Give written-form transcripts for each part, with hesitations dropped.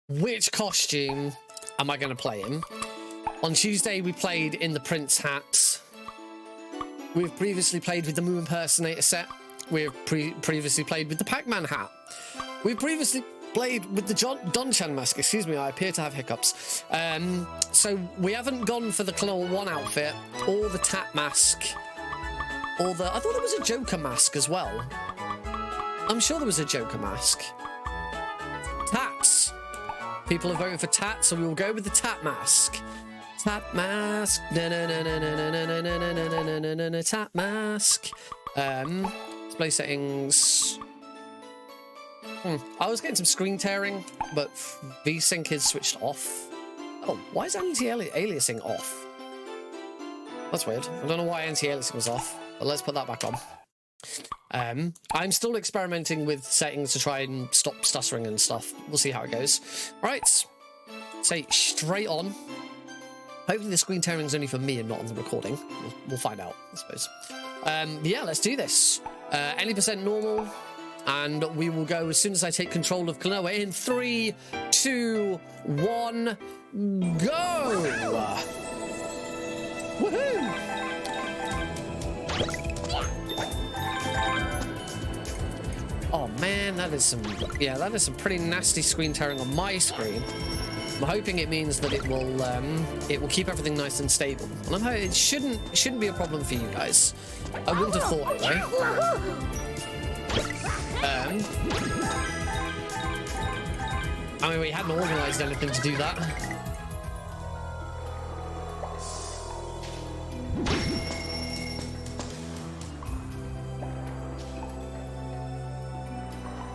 which costume am I going to play in? On Tuesday, we played in the Prince hats. We've previously played with the Moo Impersonator set. We've previously played with the Pac-Man hat. We've previously played with the Don-chan mask. Excuse me, I appear to have hiccups. So we haven't gone for the Klonoa 1 outfit, or the Tap mask, or the... I thought there was a Joker mask as well. I'm sure there was a Joker mask. Tats. People are voting for Tat, so we will go with the Tap mask. Tap mask. Tap mask. Display settings. I was getting some screen tearing, but VSync is switched off. Oh, why is anti-aliasing off? That's weird. I don't know why anti-aliasing was off, but let's put that back on. I'm still experimenting with settings to try and stop stuttering and stuff. We'll see how it goes. Right. Say straight on. Hopefully the screen tearing is only for me and not on the recording. We'll find out, I suppose. Yeah, let's do this. Any percent normal. And we will go as soon as I take control of Klonoa in 3, 2, 1, go! Woohoo! Oh man, that is some pretty nasty screen tearing on my screen. I'm hoping it means that it will keep everything nice and stable. And I'm hoping it shouldn't be a problem for you guys. I wouldn't have thought anyway. I mean, we hadn't organised anything to do that.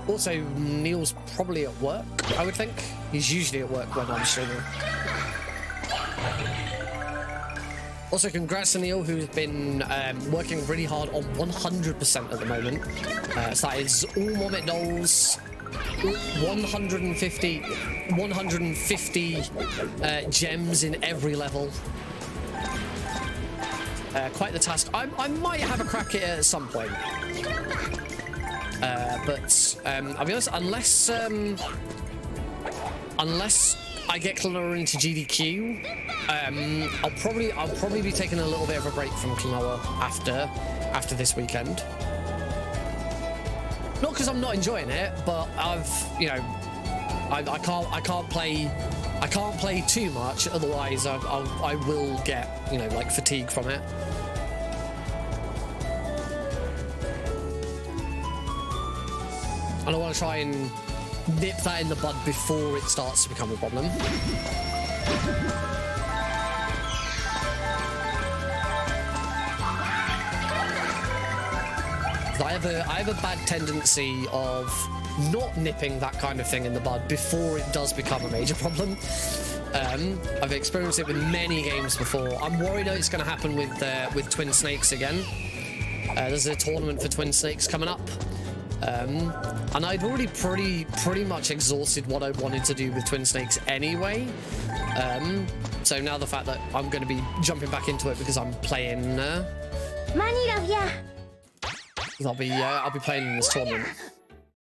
Also, Neil's probably at work, I would think. He's usually at work when I'm streaming. Also, congrats to Neil, who's been working really hard on 100% at the moment. So that is all Mommet dolls, 150 gems in every level. Quite the task. I might have a crack at it at some point. But I'll be honest, unless I get Klonoa into GDQ, I'll probably be taking a little bit of a break from Klonoa after this weekend. Not because I'm not enjoying it, but I can't play too much, otherwise I will get like fatigue from it. And I want to try and nip that in the bud before it starts to become a problem. I have a bad tendency of not nipping that kind of thing in the bud before it does become a major problem. I've experienced it with many games before. I'm worried that it's going to happen with Twin Snakes again. There's a tournament for Twin Snakes coming up. And I'd already pretty much exhausted what I wanted to do with Twin Snakes anyway. So now the fact that I'm going to be jumping back into it because I'm playing, I'll be playing in this tournament.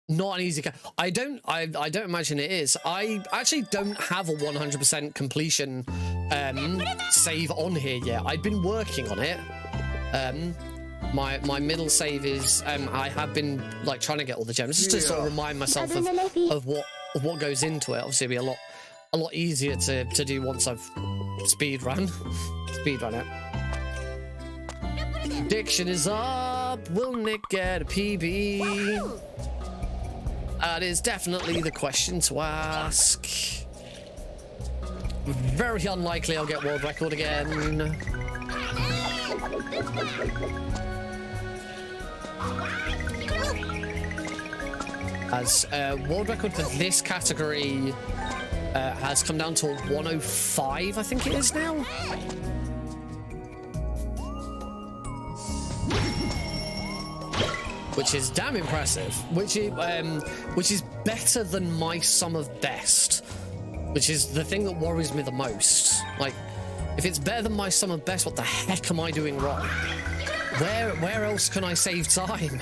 Not an easy. I don't imagine it is. I actually don't have a 100% completion save on here yet. I've been working on it. My middle save is I have been trying to get all the gems just to sort of remind myself of what goes into it. Obviously it'll be a lot easier to do once I've speedrun it. Prediction is up. Will Nick get a PB? That is definitely the question to ask. Very unlikely I'll get world record again. As world record for this category has come down to 105, I think it is now. Which is damn impressive. Which is better than my sum of best. Which is the thing that worries me the most. Like, if it's better than my sum of best, what the heck am I doing wrong? Where else can I save time?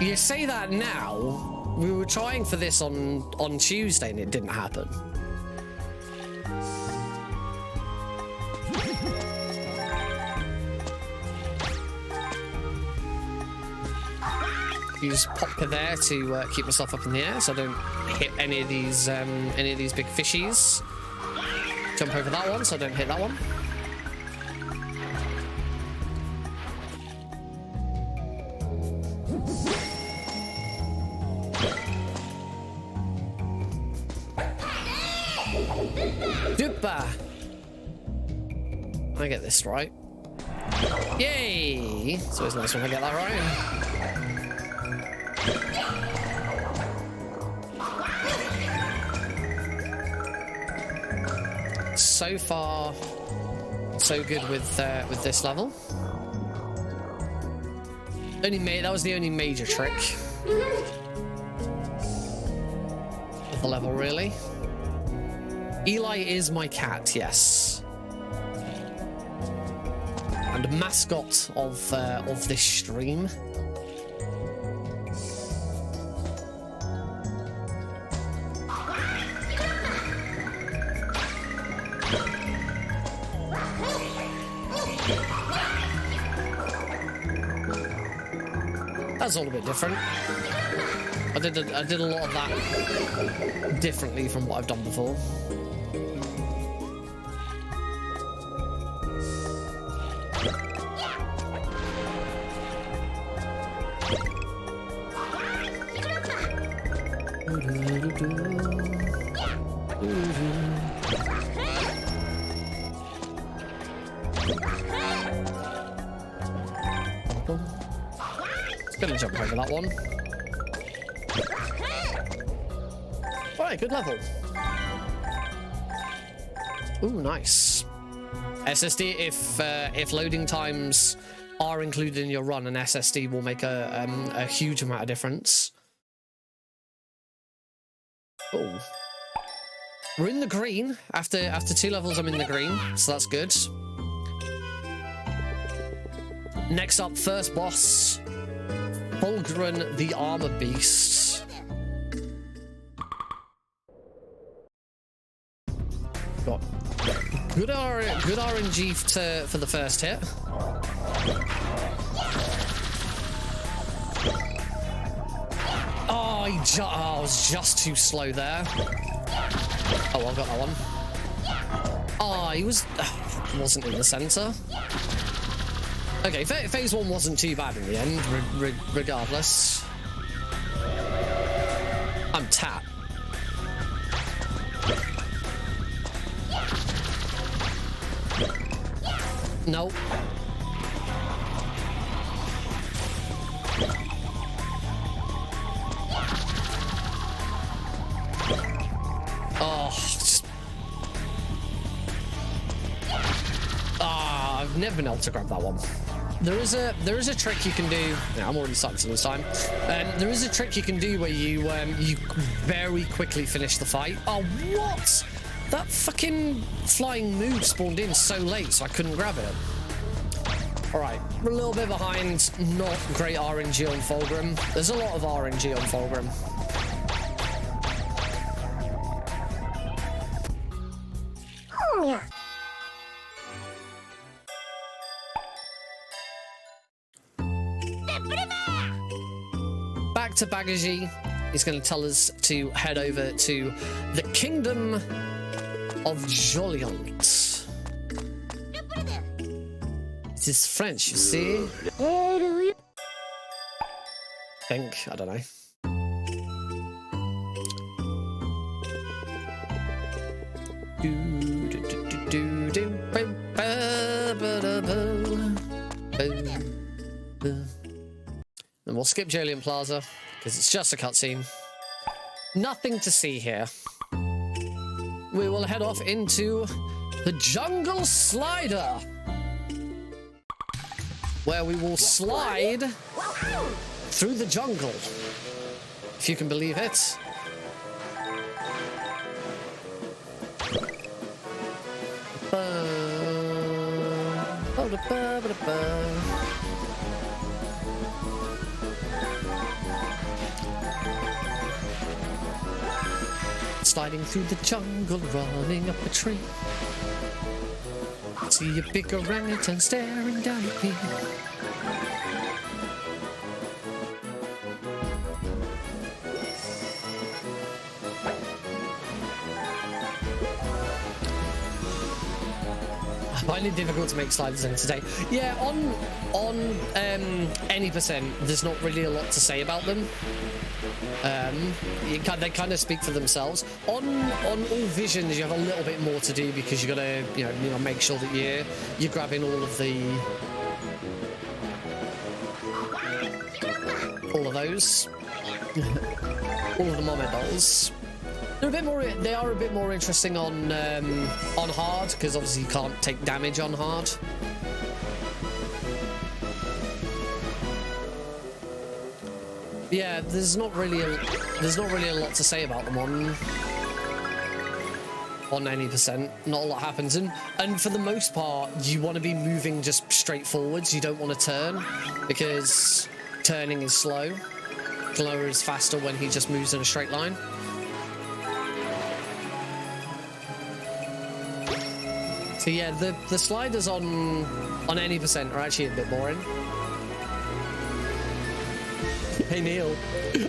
You say that now. We were trying for this on Tuesday and it didn't happen. Use Popper there to keep myself up in the air so I don't hit any of these big fishies. Jump over that one so I don't hit that one. Super! I get this right. Yay! It's always nice when I get that right. So far, so good with this level. That was the only major trick of the level, really. Eli is my cat, yes, and mascot of this stream. That's all a bit different. I did a lot of that differently from what I've done before. Gonna jump over that one. Alright, good level. Ooh, nice. SSD, if loading times are included in your run, an SSD will make a huge amount of difference. Oh, we're in the green. After 2 levels, I'm in the green, so that's good. Next up, first boss. Fulgrin the Armor Beast. Got good RNG for the first hit. Oh, I was just too slow there. Oh, I got that one. Oh, he wasn't in the center. Okay, phase 1 wasn't too bad in the end, regardless. I'm tapped. Nope. I've never been able to grab that one. There is a trick you can do. Yeah, I'm already starting to this time. There is a trick you can do where you very quickly finish the fight. Oh, what? That fucking flying move spawned in so late, so I couldn't grab it. All right, we're a little bit behind. Not great RNG on Fulgrim. There's a lot of RNG on Fulgrim. Back to Bagaji. He's going to tell us to head over to the Kingdom of Joliant. It is French, you see. I don't know. And we'll skip Joliant Plaza because it's just a cutscene. Nothing to see here. We will head off into the Jungle Slider, where we will slide through the jungle, if you can believe it. Sliding through the jungle, running up a tree. See a big orangutan staring down at me. I find it difficult to make sliders in today. Yeah, on any percent, there's not really a lot to say about them. They kind of speak for themselves. On all visions, you have a little bit more to do because you gotta make sure that you're grabbing all of those, all of the mermaid dolls. They are a bit more interesting on hard because obviously you can't take damage on hard. Yeah, there's not really a lot to say about them on any percent. Not a lot happens, and for the most part, you want to be moving just straight forwards. You don't want to turn because turning is slow. Klonoa is faster when he just moves in a straight line. So yeah, the sliders on any percent are actually a bit boring. Hey Neil,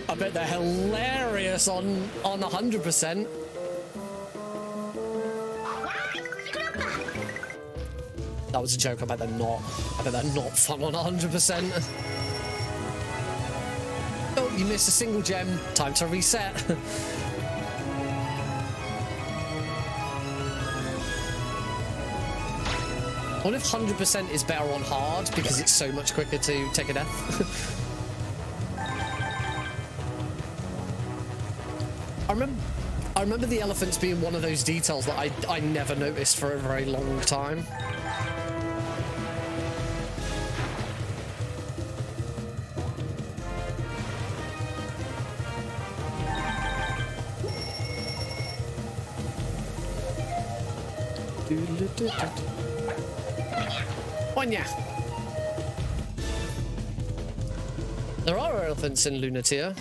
I bet they're hilarious on 100%. That was a joke. I bet they're not. I bet they're not fun on 100%. Oh, you missed a single gem. Time to reset. What if 100% is better on hard because it's so much quicker to take a death? I remember the elephants being one of those details that I never noticed for a very long time. Onya. There are elephants in Lunatia.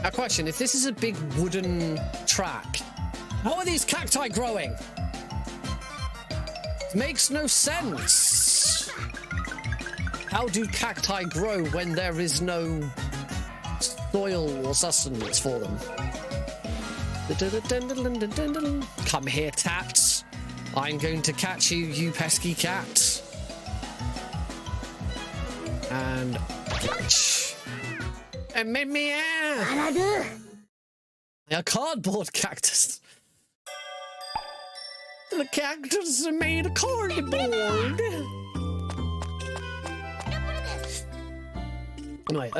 A question, if this is a big wooden track, how are these cacti growing? It makes no sense. How do cacti grow when there is no soil or sustenance for them? Come here, tats. I'm going to catch you, you pesky cat. And catch. And meow. A cardboard cactus. The cactus is made of cardboard. Anyway,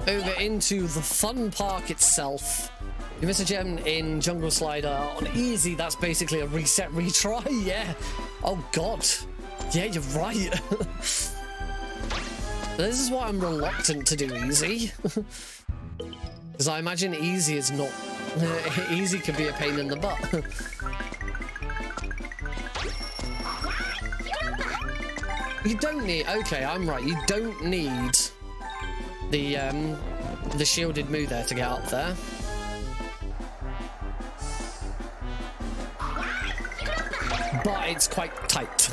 over into the fun park itself. You miss a gem in Jungle Slider on easy. That's basically a reset retry. Yeah. Oh god. Yeah, you're right. This is why I'm reluctant to do easy. Because I imagine easy is not... easy can be a pain in the butt. You don't need... Okay, I'm right. You don't need the shielded Moo there to get up there. But it's quite tight.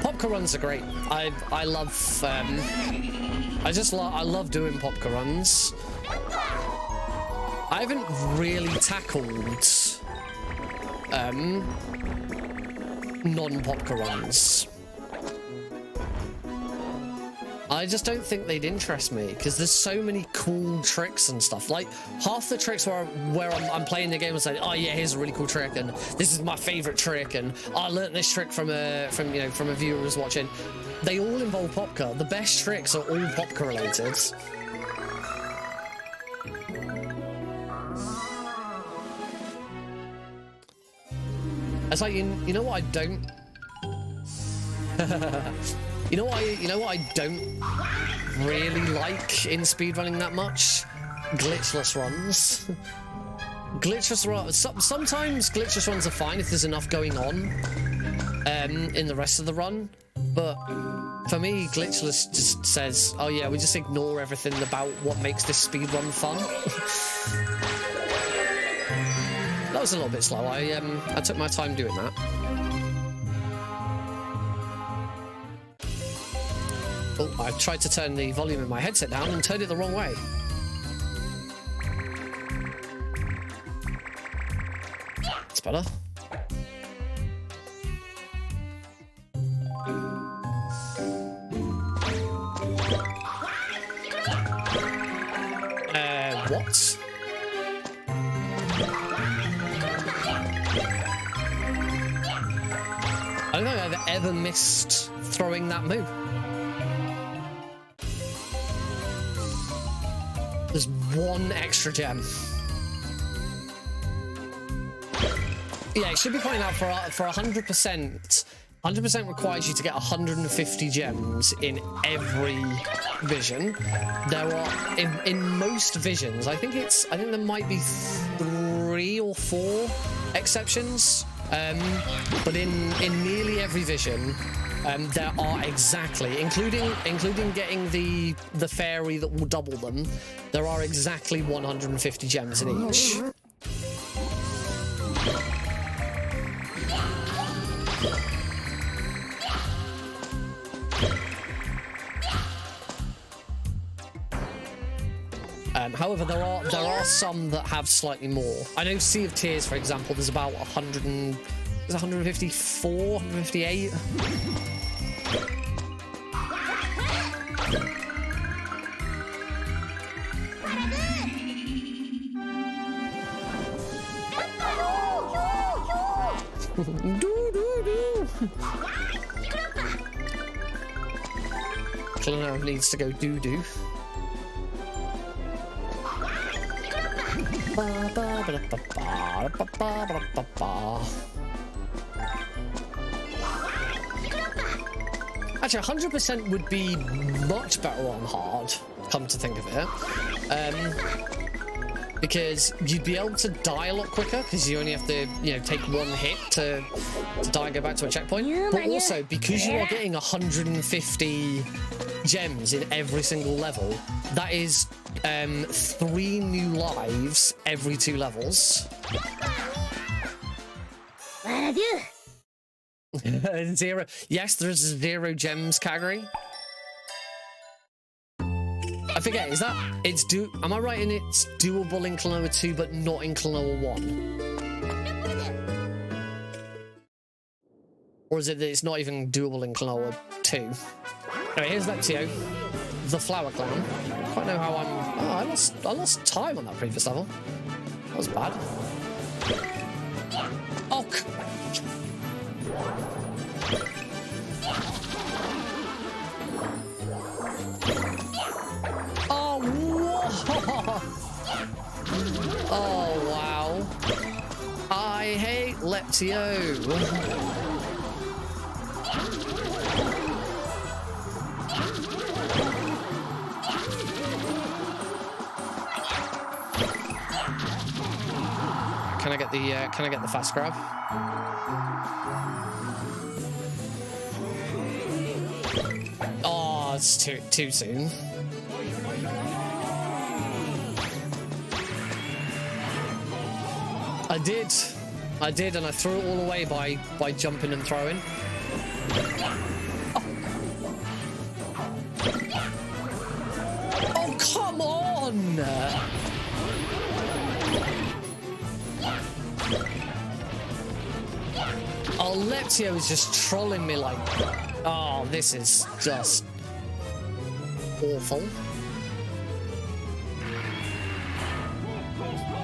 Popka runs are great. I love I love doing popka runs. I haven't really tackled non-popka runs. I just don't think they'd interest me because there's so many cool tricks and stuff. Like half the tricks where I'm playing the game and saying, "Oh yeah, here's a really cool trick," and this is my favorite trick, and I learnt this trick from a viewer who was watching. They all involve popka. The best tricks are all popka related. It's like you know what I don't. You know what I don't really like in speedrunning that much? Glitchless runs. Glitchless runs. Sometimes glitchless runs are fine if there's enough going on in the rest of the run, but for me, glitchless just says, "Oh yeah, we just ignore everything about what makes this speedrun fun." That was a little bit slow. I took my time doing that. Oh, I tried to turn the volume in my headset down and turned it the wrong way. It's better. What? I don't think I've ever missed throwing that move. There's one extra gem. Yeah, it should be pointing out for 100%. 100% requires you to get 150 gems in every vision. There are in most visions. I think there might be 3 or 4 exceptions. But in nearly every vision, there are exactly, including getting the fairy that will double them, there are exactly 150 gems in each. However, there are some that have slightly more. I know Sea of Tears, for example, there's about 154, 158. Klonoa needs to go doo-doo. Actually, 100% would be much better on hard, come to think of it. Because you'd be able to die a lot quicker, because you only have to, take one hit to die and go back to a checkpoint. But also, because you are getting 150 gems in every single level, that is 3 new lives every 2 levels. 0. Yes, there's 0 gems category. I forget, am I right in it's doable in Klonoa 2 but not in Klonoa 1? Or is it that it's not even doable in Klonoa 2? Anyway, here's Leptio, the flower clown. I don't quite know how I lost time on that previous level. That was bad. Oh, oh, wow. I hate Leptio. Can I get the fast grab? Oh, it's too soon. I did, and I threw it all away by jumping and throwing. Oh, come on! Oh, Leptio is just trolling me like... Oh, this is just awful.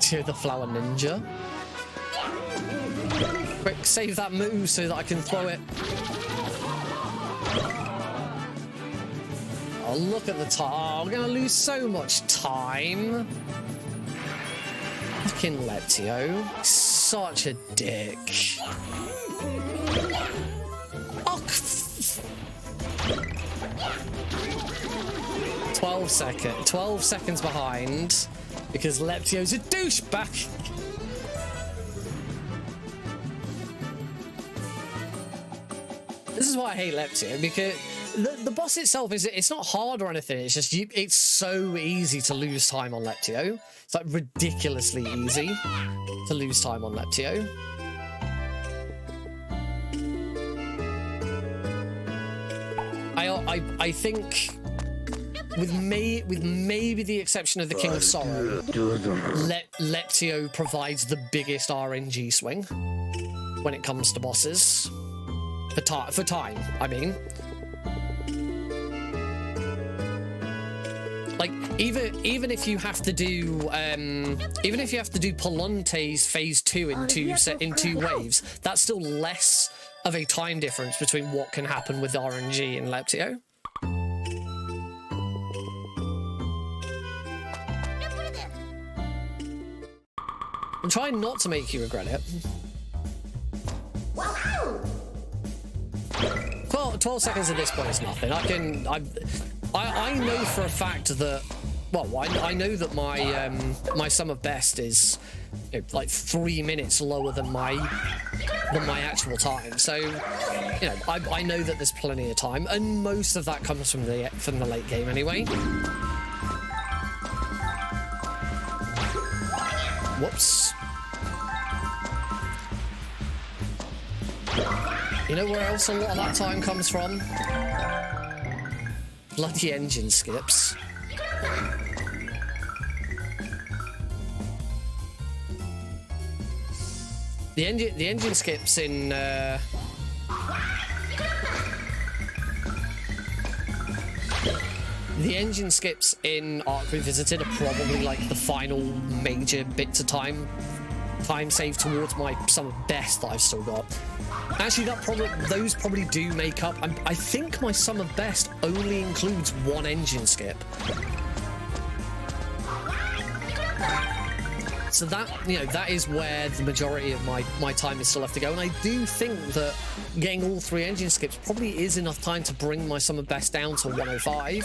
To the flower ninja. Quick, save that move so that I can throw it. Oh, look at the time. Oh, I'm gonna lose so much time. Fucking Leptio. Such a dick. Oh, 12 seconds behind because Leptio's a douchebag. This is why I hate Leptio, because the boss itself it's not hard or anything. It's just it's so easy to lose time on Leptio. It's like ridiculously easy to lose time on Leptio. I think with maybe the exception of the King of Sorrow, Leptio provides the biggest RNG swing when it comes to bosses. For time, I mean. Like even if you have to do Polonte's phase 2 in two waves, that's still less of a time difference between what can happen with RNG and Leptio. I'm trying not to make you regret it. 12 seconds at this point is nothing. I know for a fact that, well, I know that my sum of best is, you know, like 3 minutes lower than my actual time. So, you know, I know that there's plenty of time, and most of that comes from the late game anyway. Whoops. You know where else a lot of that time comes from? Bloody engine skips. The engine skips in the engine skips in Arc Revisited are probably like the final major bits of time save towards my sum of best that I've still got. Actually, those probably do make up. I think my sum of best only includes one engine skip. So that, you know, that is where the majority of my time is still left to go. And I do think that getting all 3 engine skips probably is enough time to bring my sum of best down to 105.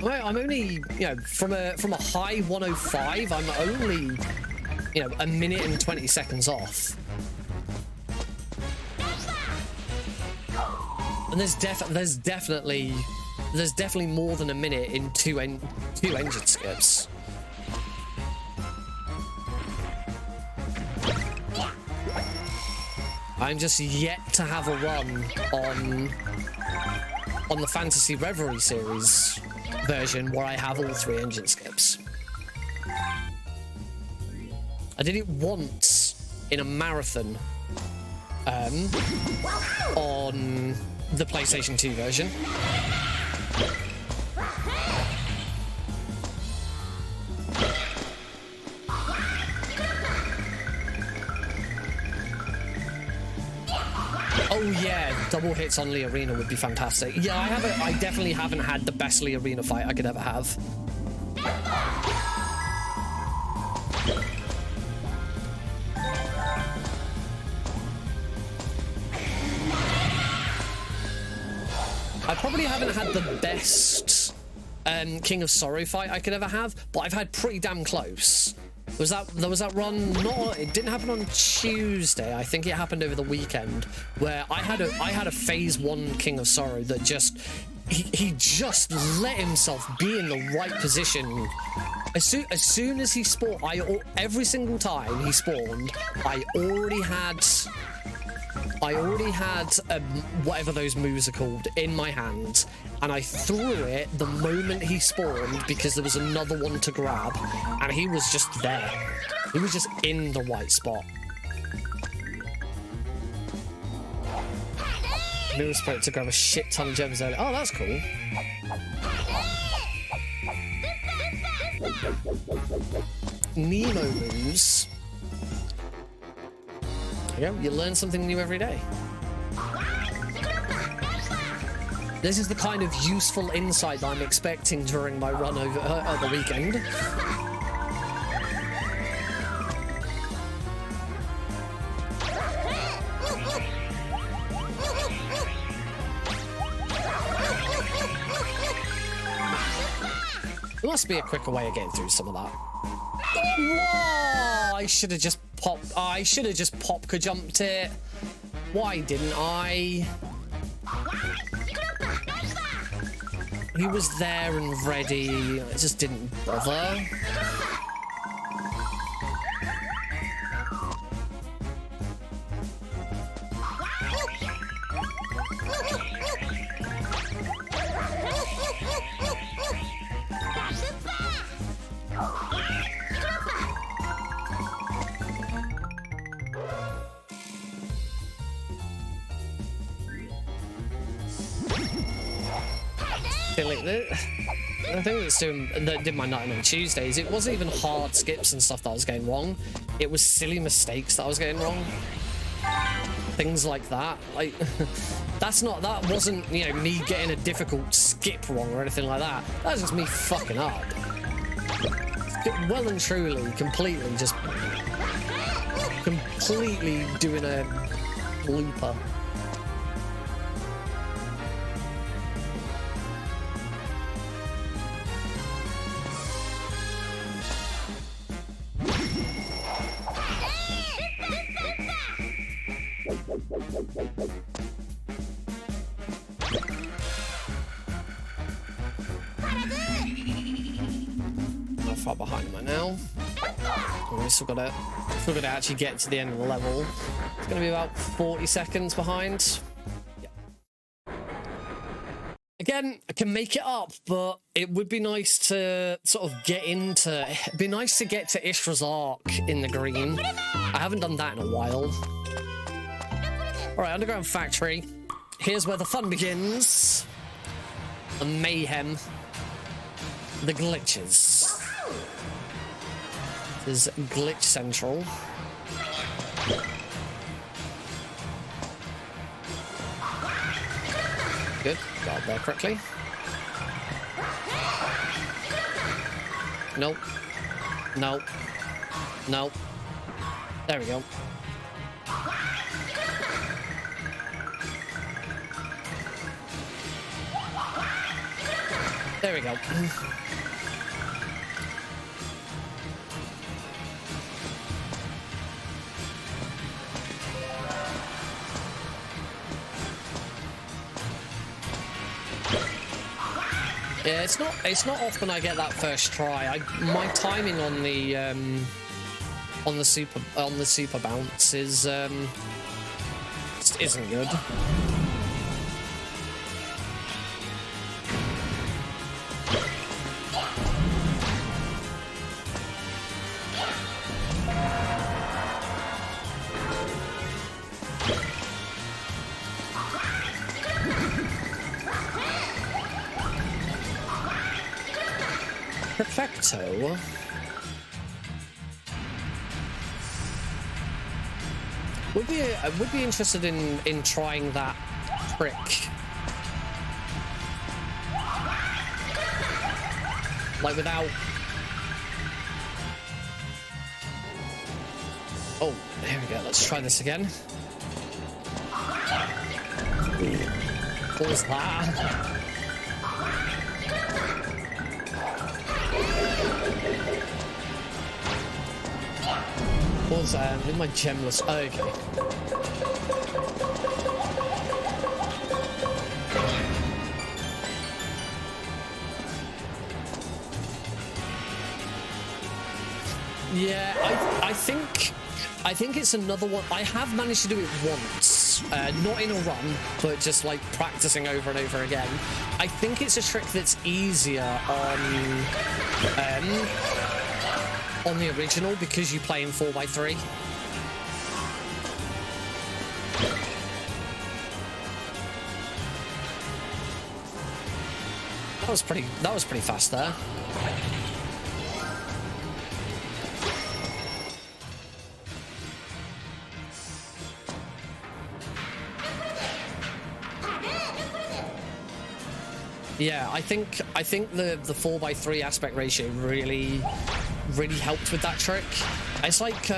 I'm only, you know, from a high 105, I'm only, you know, 1 minute and 20 seconds off. And there's definitely more than a minute in two engine skips. I'm just yet to have a run on the Fantasy Reverie series version where I have all 3 engine skips. I did it once in a marathon on the PlayStation 2 version. Oh yeah, double hits on Lee Arena would be fantastic. Yeah, I definitely haven't had the best Lee Arena fight I could ever have. I probably haven't had the best King of Sorrow fight I could ever have, but I've had pretty damn close. There was that run, it didn't happen on Tuesday, I think it happened over the weekend, where I had a phase 1 King of Sorrow that just, he just let himself be in the right position. As soon as he spawned, every single time he spawned, I already had whatever those moves are called in my hand, and I threw it the moment he spawned because there was another one to grab, and he was just there. He was just in the right spot. Mirror spoke to grab a shit ton of gems earlier. Oh, that's cool. Nemo moves. There you go. You learn something new every day. This is the kind of useful insight that I'm expecting during my run over the weekend. There must be a quicker way of getting through some of that. Whoa! I should have just popped. I should have just popka jumped it. Why didn't I? He was there and ready. I just didn't bother. The thing that did my Nightmare Tuesdays, it wasn't even hard skips and stuff that I was getting wrong. It was silly mistakes that I was getting wrong. Things like that. Like, that wasn't, you know, me getting a difficult skip wrong or anything like that. That was just me fucking up. Well and truly, completely doing a looper. How far behind am I now? Oh, we still gotta actually get to the end of the level. It's gonna be about 40 seconds behind. Yeah. Again, I can make it up, but it would be nice to sort of get into. It'd be nice to get to Ishra's Arc in the green. I haven't done that in a while. Alright, Underground Factory. Here's where the fun begins. The mayhem. The glitches. This is Glitch Central. Good. Got there correctly. Nope. Nope. Nope. There we go. There we go. Yeah, it's not often I get that first try. My timing on the super bounce is just isn't good. Perfecto. I would be interested in trying that trick. Like without. Oh, there we go. Let's try this again. What was that? What was that? In my gemless. Oh, okay. Yeah, I think it's another one. I have managed to do it once, not in a run, but just like practicing over and over again. I think it's a trick that's easier on the original because you play in 4x3. That was pretty fast there. Yeah, I think the 4x3 aspect ratio really helped with that trick. It's like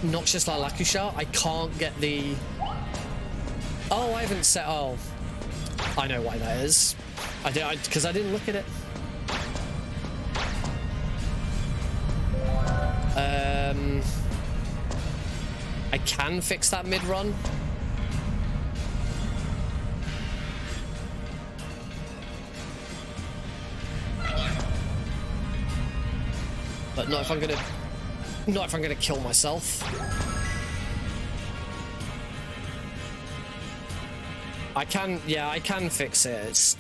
Noxious Lalakusha. I can't get the. Oh, I haven't set. Oh, I know why that is. Because I didn't look at it. I can fix that mid-run. But not if I'm gonna kill myself. I can fix it. It's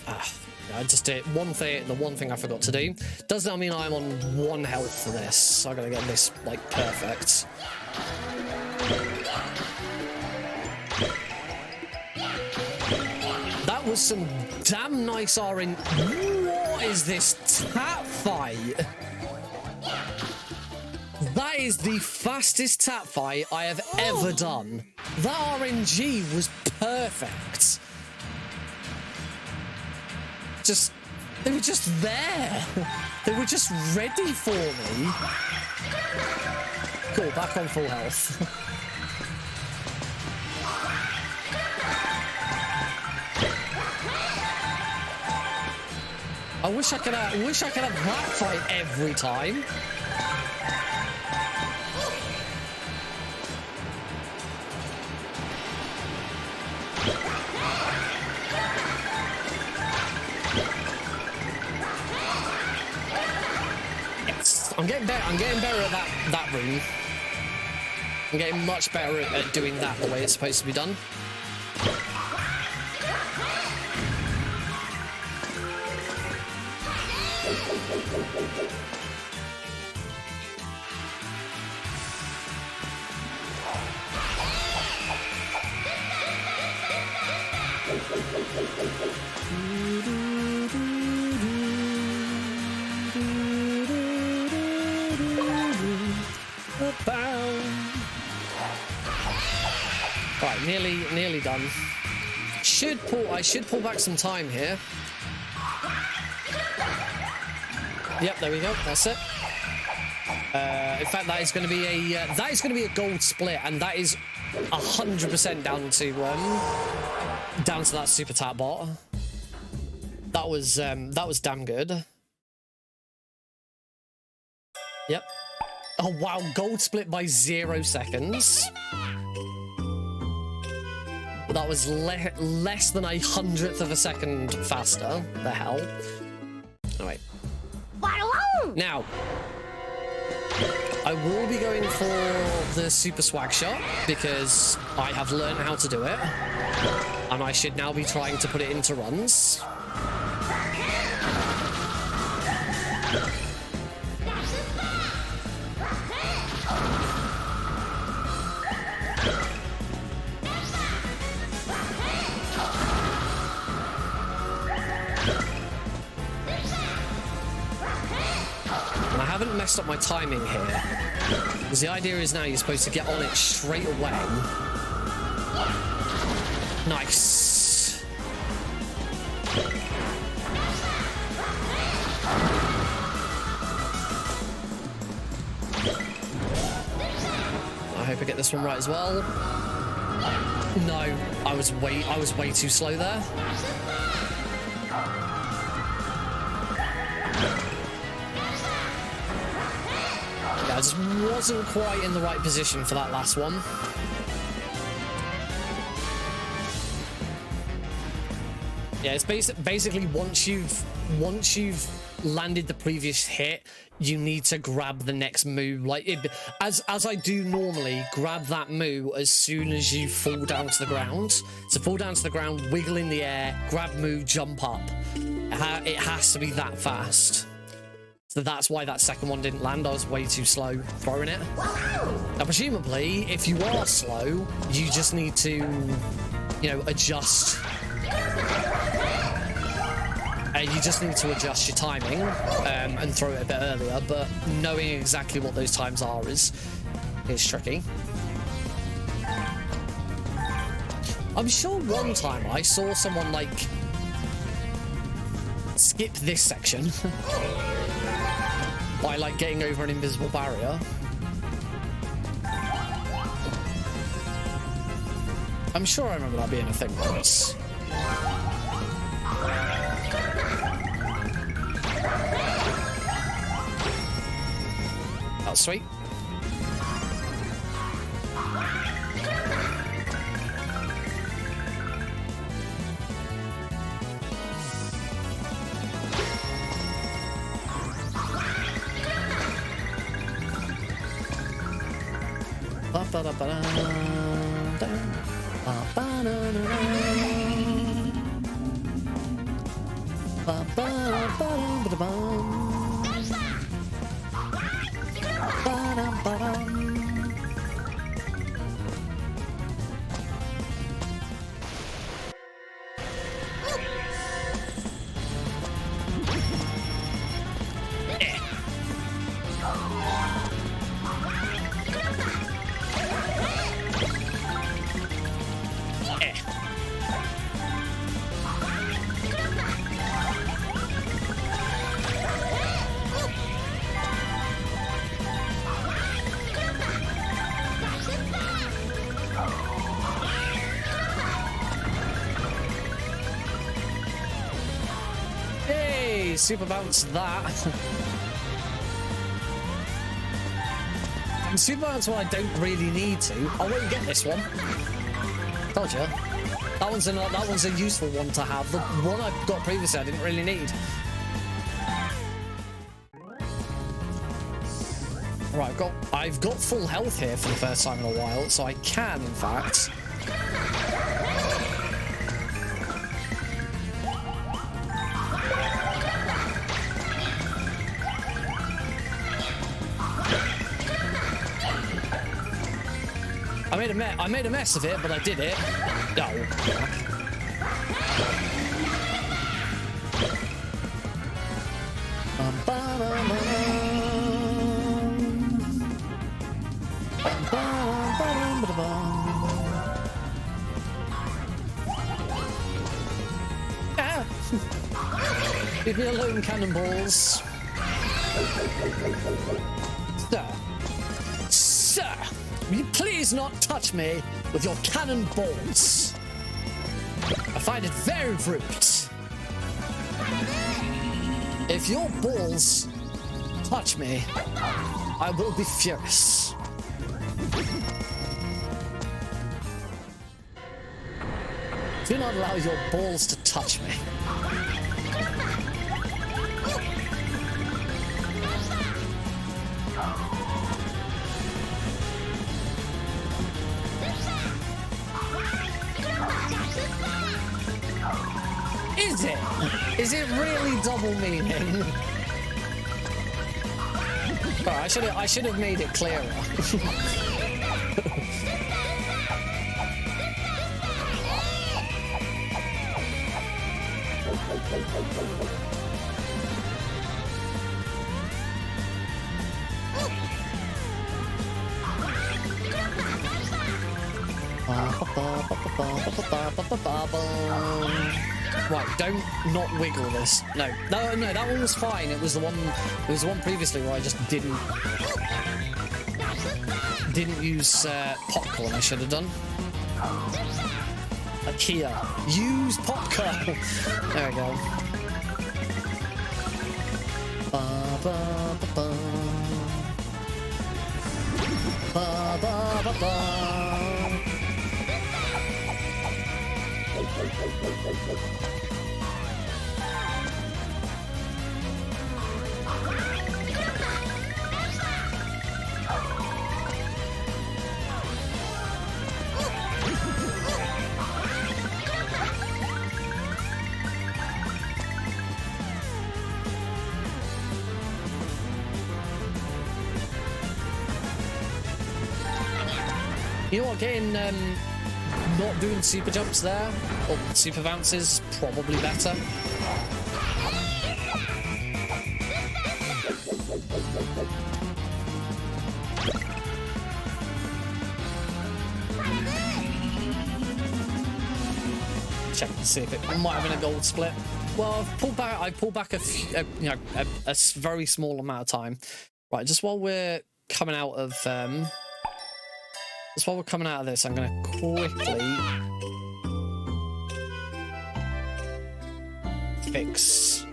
I just did the one thing I forgot to do. Does that mean I'm on 1 health for this? So I gotta get this like perfect. That was some damn nice RNG. What is this tap fight? That is the fastest tap fight I have ever done. That RNG was perfect. They were just there. They were just ready for me. Cool, back on full health. I wish I could have that fight every time. Yes, I'm getting better. I'm getting better at that room. I'm getting much better at doing that the way it's supposed to be done. Right, nearly done. I should pull back some time here. Yep, there we go. That's it. In fact, that is going to be a gold split, and that is 100% down to that super tap bot. That was damn good. Yep. Oh wow, gold split by 0 seconds. That was less than 1/100th of a second faster. The hell? Oh wait. Now, I will be going for the super swag shot because I have learned how to do it, and I should now be trying to put it into runs. Messed up my timing here, because the idea is now you're supposed to get on it straight away. Nice. I hope I get this one right as well. No, I was way too slow there. I just wasn't quite in the right position for that last one. Yeah, it's basically once you've landed the previous hit, you need to grab the next move. Like as I do normally, grab that move as soon as you fall down to the ground. So fall down to the ground, wiggle in the air, grab move, jump up. It has to be that fast. So that's why that second one didn't land. I was way too slow throwing it. Now, presumably, if you are slow, you just need to, you know, adjust. You just need to adjust your timing and throw it a bit earlier. But knowing exactly what those times are is tricky. I'm sure one time I saw someone like skip this section. By like getting over an invisible barrier. I'm sure I remember that being a thing once. That's sweet. Yay! Super bounce that. And super bounce one I don't really need to. I won't get this one. Told you. That one's a useful one to have. The one I've got previously I didn't really need. Right, I've got full health here for the first time in a while, so I can, in fact. I made a mess of it, but I did it. No. Ah. Leave me alone, cannonballs. Sir, will you please not touch me with your cannonballs? I find it very rude. If your balls touch me, I will be furious. Do not allow your balls to touch me. Is it? Is it really double meaning? Right, I should have made it clearer. Right, don't not wiggle this. No, that one was fine. It was the one previously where I just didn't use popcorn. I should have done. IKEA, use popcorn. There we go. Ba ba ba ba. Ba ba ba ba. You know what, getting not doing super jumps there, or super bounces, probably better. Check to see if it might have been a gold split. Well, I pulled back a very small amount of time. Right, just while we're coming out of this, I'm going to quickly fix.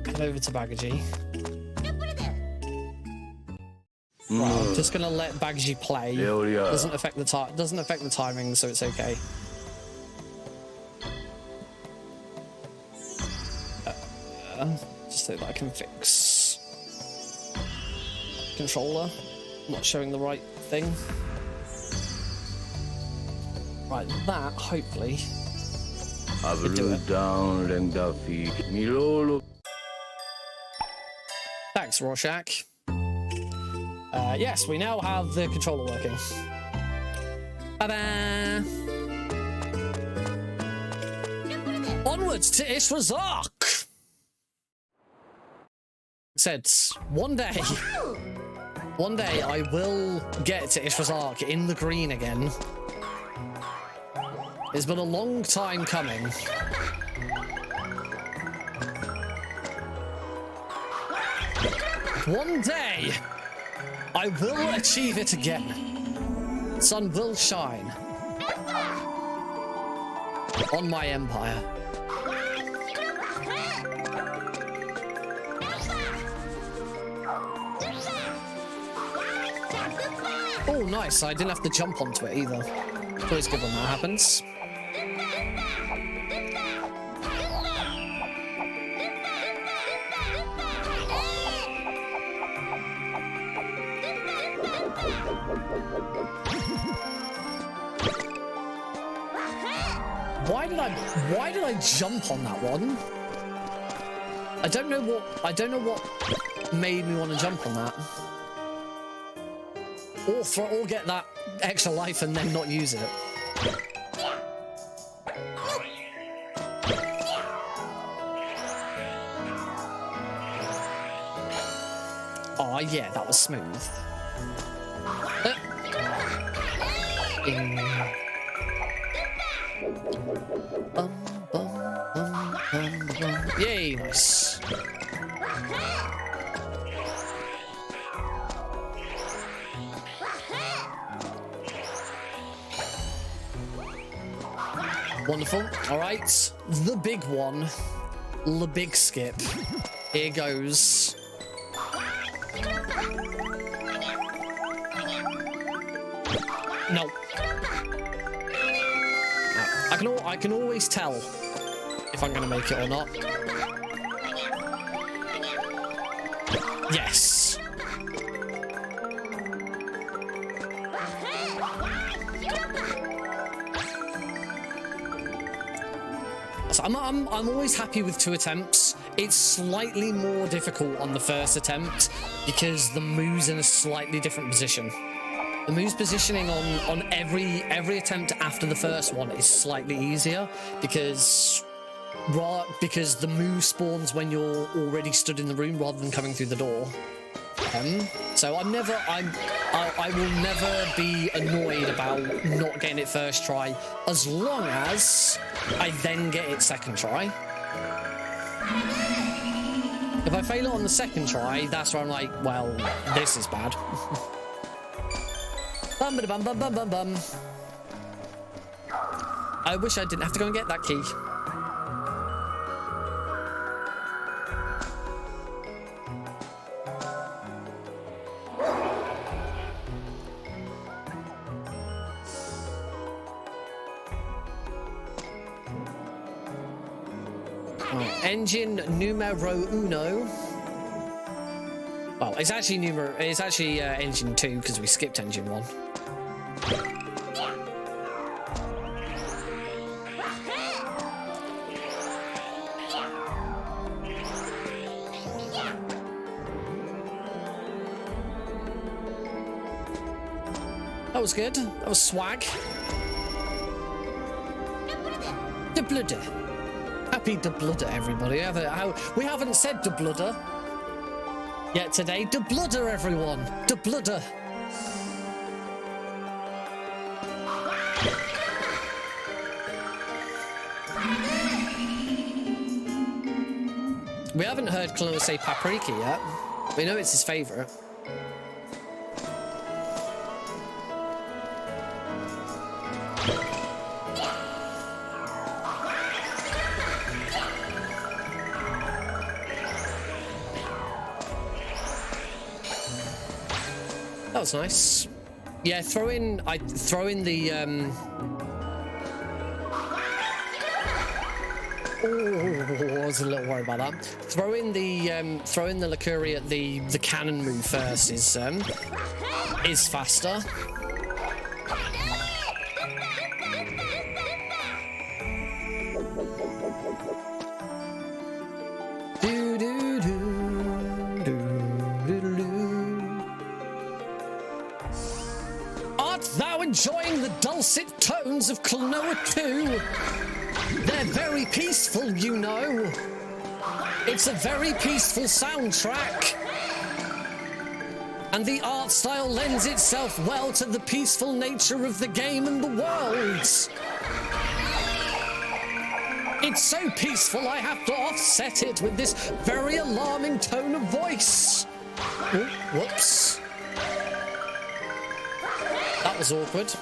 Head over to Baggy. Right, I'm just going to let Baggy play. Doesn't affect the timing, so it's okay. Just so that I can fix. controller. I'm not showing the right thing. Right, that, hopefully. Thanks, Rorschach. Yes, we now have the controller working. Ta-da! Onwards to Ishwazark! Said, one day I will get to Ishwazark in the green again. It's been a long time coming. One day, I will achieve it again. Sun will shine on my empire. Oh, nice. I didn't have to jump onto it either. It's always good when that happens. Why did I jump on that one? I don't know what made me want to jump on that. Or get that extra life and then not use it. Oh yeah, that was smooth. Yay, nice. Wonderful. All right, the big one, the big skip. Here goes. No. I can always tell if I'm going to make it or not. Yes. So I'm always happy with 2 attempts. It's slightly more difficult on the first attempt because the moo's in a slightly different position. The moo's positioning on every attempt after the first one is slightly easier because the moo spawns when you're already stood in the room rather than coming through the door. So I will never be annoyed about not getting it first try as long as I then get it second try. If I fail it on the second try, that's where I'm like, well, this is bad. Bum ba bum bum bum bum bum. I wish I didn't have to go and get that key. Engine numero uno. Well, it's actually engine 2 because we skipped engine 1. That was good. That was swag. De bludder. Happy de bludder, everybody. We haven't said de bludder yet today. De bludder, everyone. De bludder. We haven't heard Klonoa say paprika yet. We know it's his favourite. That was nice. Yeah, throw in the Oh, I was a little worried about that. Throwing the Liquori at the cannon move first is faster. Art thou enjoying the dulcet tones of Klonoa 2? They're very peaceful, you know. It's a very peaceful soundtrack. And the art style lends itself well to the peaceful nature of the game and the world. It's so peaceful I have to offset it with this very alarming tone of voice. Oh, whoops. That was awkward.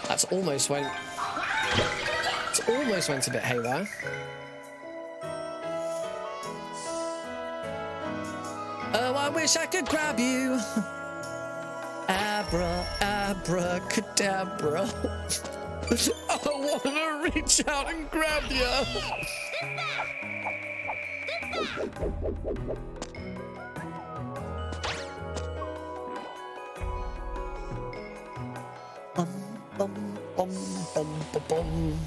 That's almost went a bit haywire. Oh, I wish I could grab you. Abracadabra. I want to reach out and grab you. Bum, bum, bum, bum, bum, bum.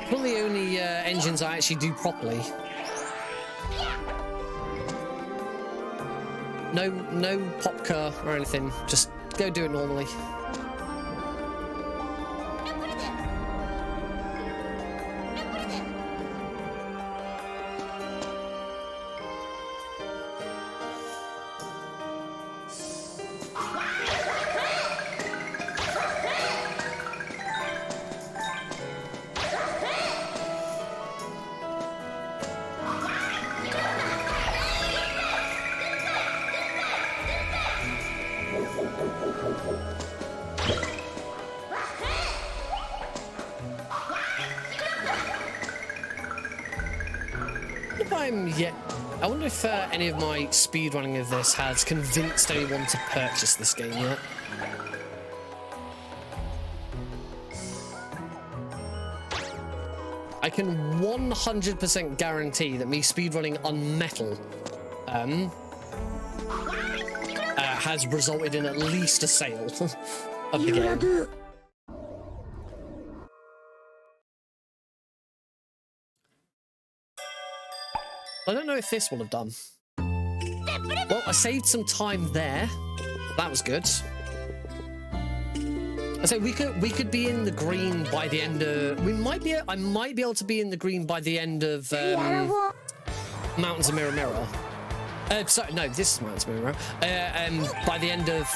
One of the only engines I actually do properly. No popka or anything. Just go do it normally. I wonder if any of my speedrunning of this has convinced anyone to purchase this game yet. I can 100% guarantee that me speedrunning on Metal has resulted in at least a sale of the game. I don't know if this will have done. Well, I saved some time there. That was good. I say we could be in the green by the end of. I might be able to be in the green by the end of Mountains of Mirror Mirror. Sorry, no, this is Mountains of Mirror Mirror. By the end of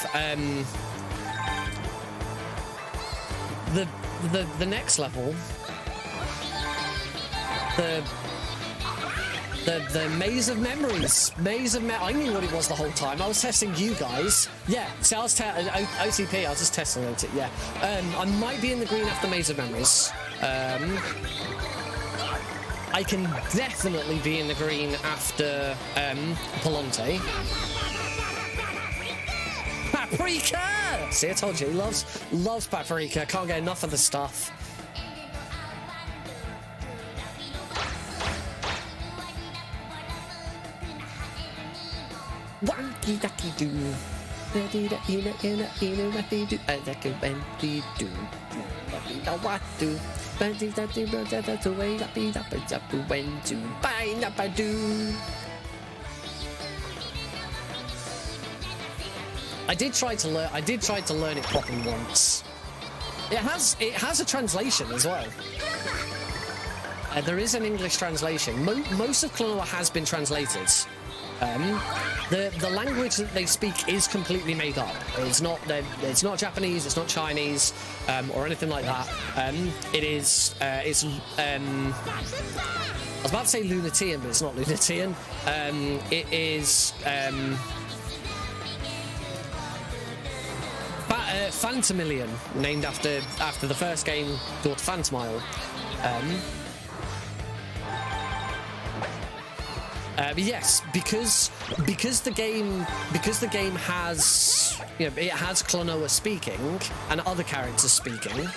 the next level, the Maze of Memories. I knew what it was the whole time. I was testing you guys. Yeah, see, I was OTP, I was just testing it, yeah. I might be in the green after Maze of Memories. I can definitely be in the green after Palante. Paprika! See, I told you, he loves paprika. Can't get enough of the stuff. Wacky ducky doo. I did try to learn it properly once. It has a translation as well. There is an English translation. Most of Klonoa has been translated. The language that they speak is completely made up. It's not Japanese, it's not Chinese, or anything like that. It's I was about to say Lunatian, but it's not Lunatian. It is Phantomilian, named after the first game called Phantomile. But yes, because the game has, you know, it has Klonoa speaking and other characters speaking,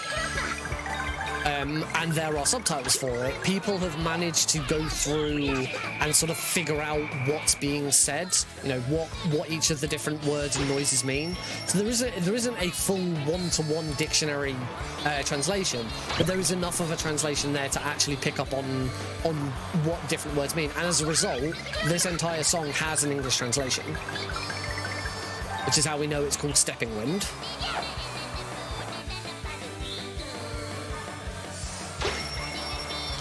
and there are subtitles for it. People have managed to go through and sort of figure out what's being said. You know, what each of the different words and noises mean. So there isn't a full one-to-one dictionary translation, but there is enough of a translation there to actually pick up on what different words mean. And as a result, this entire song has an English translation, which is how we know it's called Stepping Wind.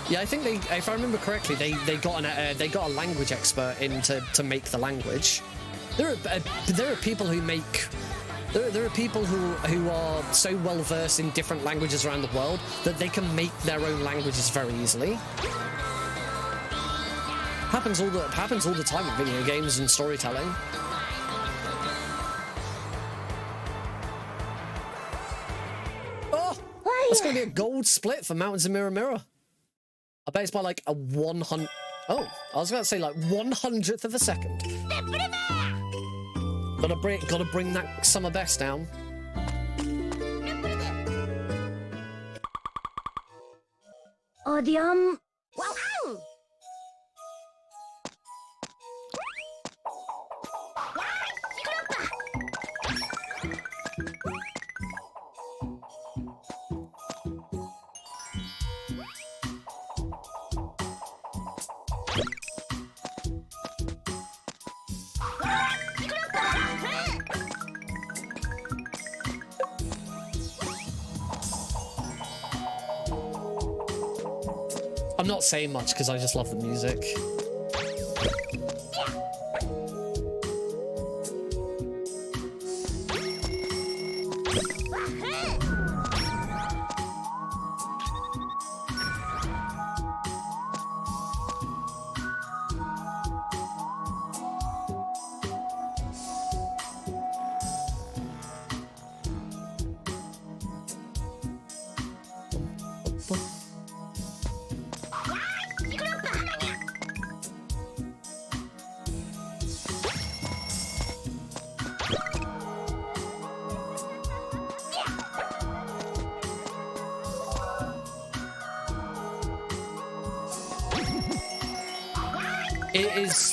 Yeah, I think if I remember correctly, they got a language expert in to make the language. There are people who make. There are people who are so well versed in different languages around the world that they can make their own languages very easily. Happens all the time in video games and storytelling. Oh, that's gonna be a gold split for Mountains of Mirror Mirror. I bet it's by like a 100. Oh, I was about to say like 100th of a second. Gotta bring that summer best down. Odium. Wow. I'm not saying much because I just love the music.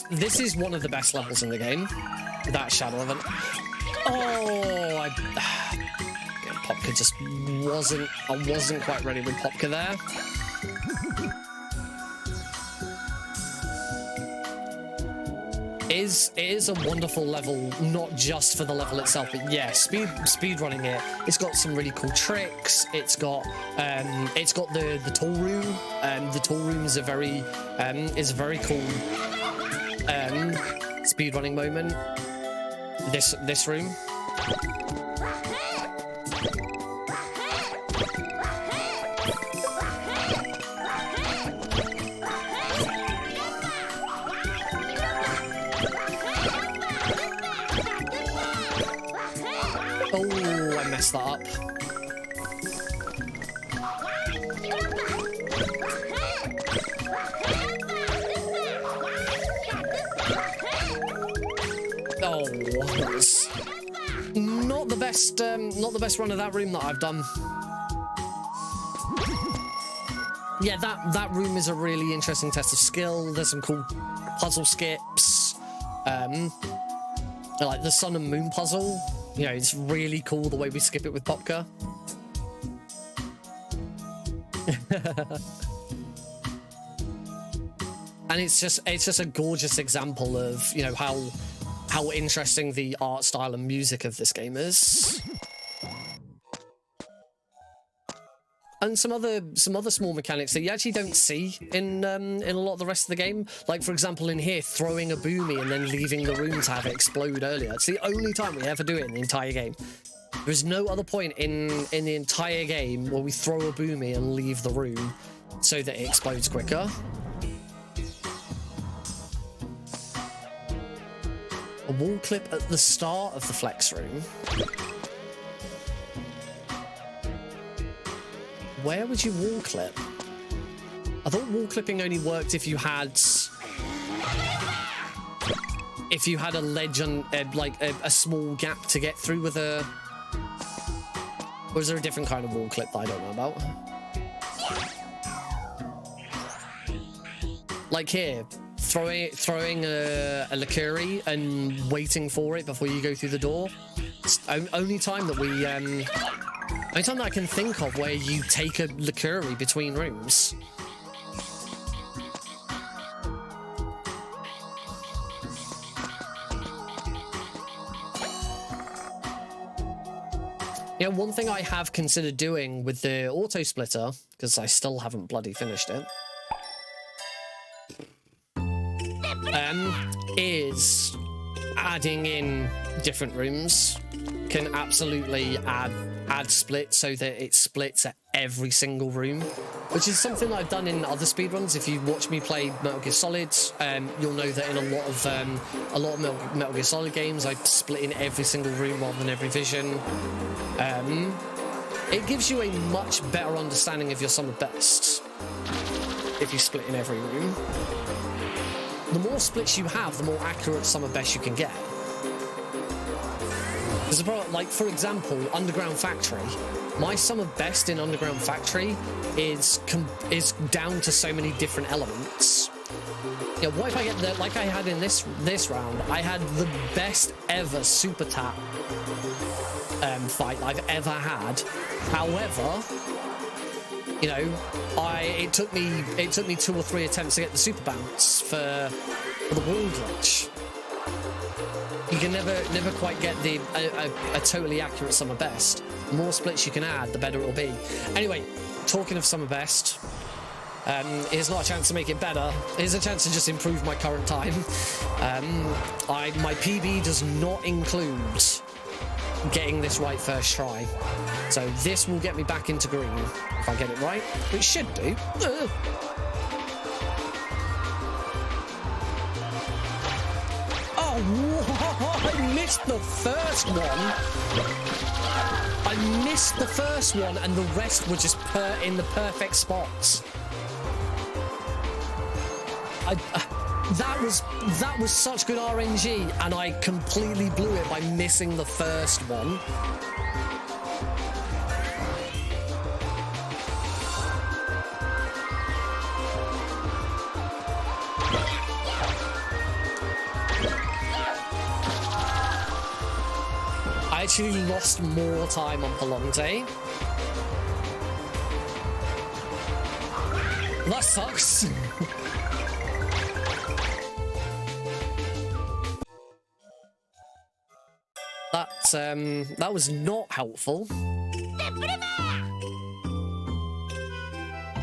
This is one of the best levels in the game. That Shadow of an... Oh, Popka just wasn't... I wasn't quite ready with Popka there. It is a wonderful level, not just for the level itself, but yeah, speedrunning it. It's got some really cool tricks. It's got the tool room. The tool room is a very cool speedrunning moment. This room. Oh, I messed that up. Oh, that's not the best run of that room that I've done. Yeah, that room is a really interesting test of skill. There's some cool puzzle skips. Like the sun and moon puzzle. You know, it's really cool the way we skip it with Popka. And it's just a gorgeous example of, you know, how interesting the art style and music of this game is. and some other small mechanics that you actually don't see in a lot of the rest of the game. Like, for example, in here, throwing a boomy and then leaving the room to have it explode earlier. It's the only time we ever do it in the entire game. There's no other point in the entire game where we throw a boomy and leave the room so that it explodes quicker. A wall clip at the start of the flex room. Where would you wall clip? I thought wall clipping only worked if you had a ledge and like a small gap to get through with a. Or is there a different kind of wall clip that I don't know about? Like here, throwing a Lakuri and waiting for it before you go through the door. It's only time that we only time that I can think of where you take a Lakuri between rooms. Yeah, one thing I have considered doing with the auto splitter, because I still haven't bloody finished it, is adding in different rooms. Can absolutely add split so that it splits at every single room, which is something that I've done in other speedruns. If you watch me play Metal Gear Solid, you'll know that in a lot of Metal Gear Solid games, I split in every single room rather than every vision. It gives you a much better understanding of your sum of best if you split in every room. The more splits you have, the more accurate sum of best you can get. There's a problem, like, for example, Underground Factory. My sum of best in Underground Factory is down to so many different elements. Yeah, what if I get the, like I had in this round, I had the best ever super tap fight I've ever had. However, you know, it took me 2 or 3 attempts to get the super bounce for the wall glitch. You can never quite get a totally accurate sum of best. The more splits you can add, the better it'll be. Anyway, talking of sum of best, here's not a chance to make it better. Here's a chance to just improve my current time. My PB does not include getting this right first try. So this will get me back into green if I get it right. It should do. Oh, I missed the first one. I missed the first one, and the rest were just in the perfect spots. That was such good RNG, and I completely blew it by missing the first one. I actually lost more time on Palante. That sucks. That was not helpful.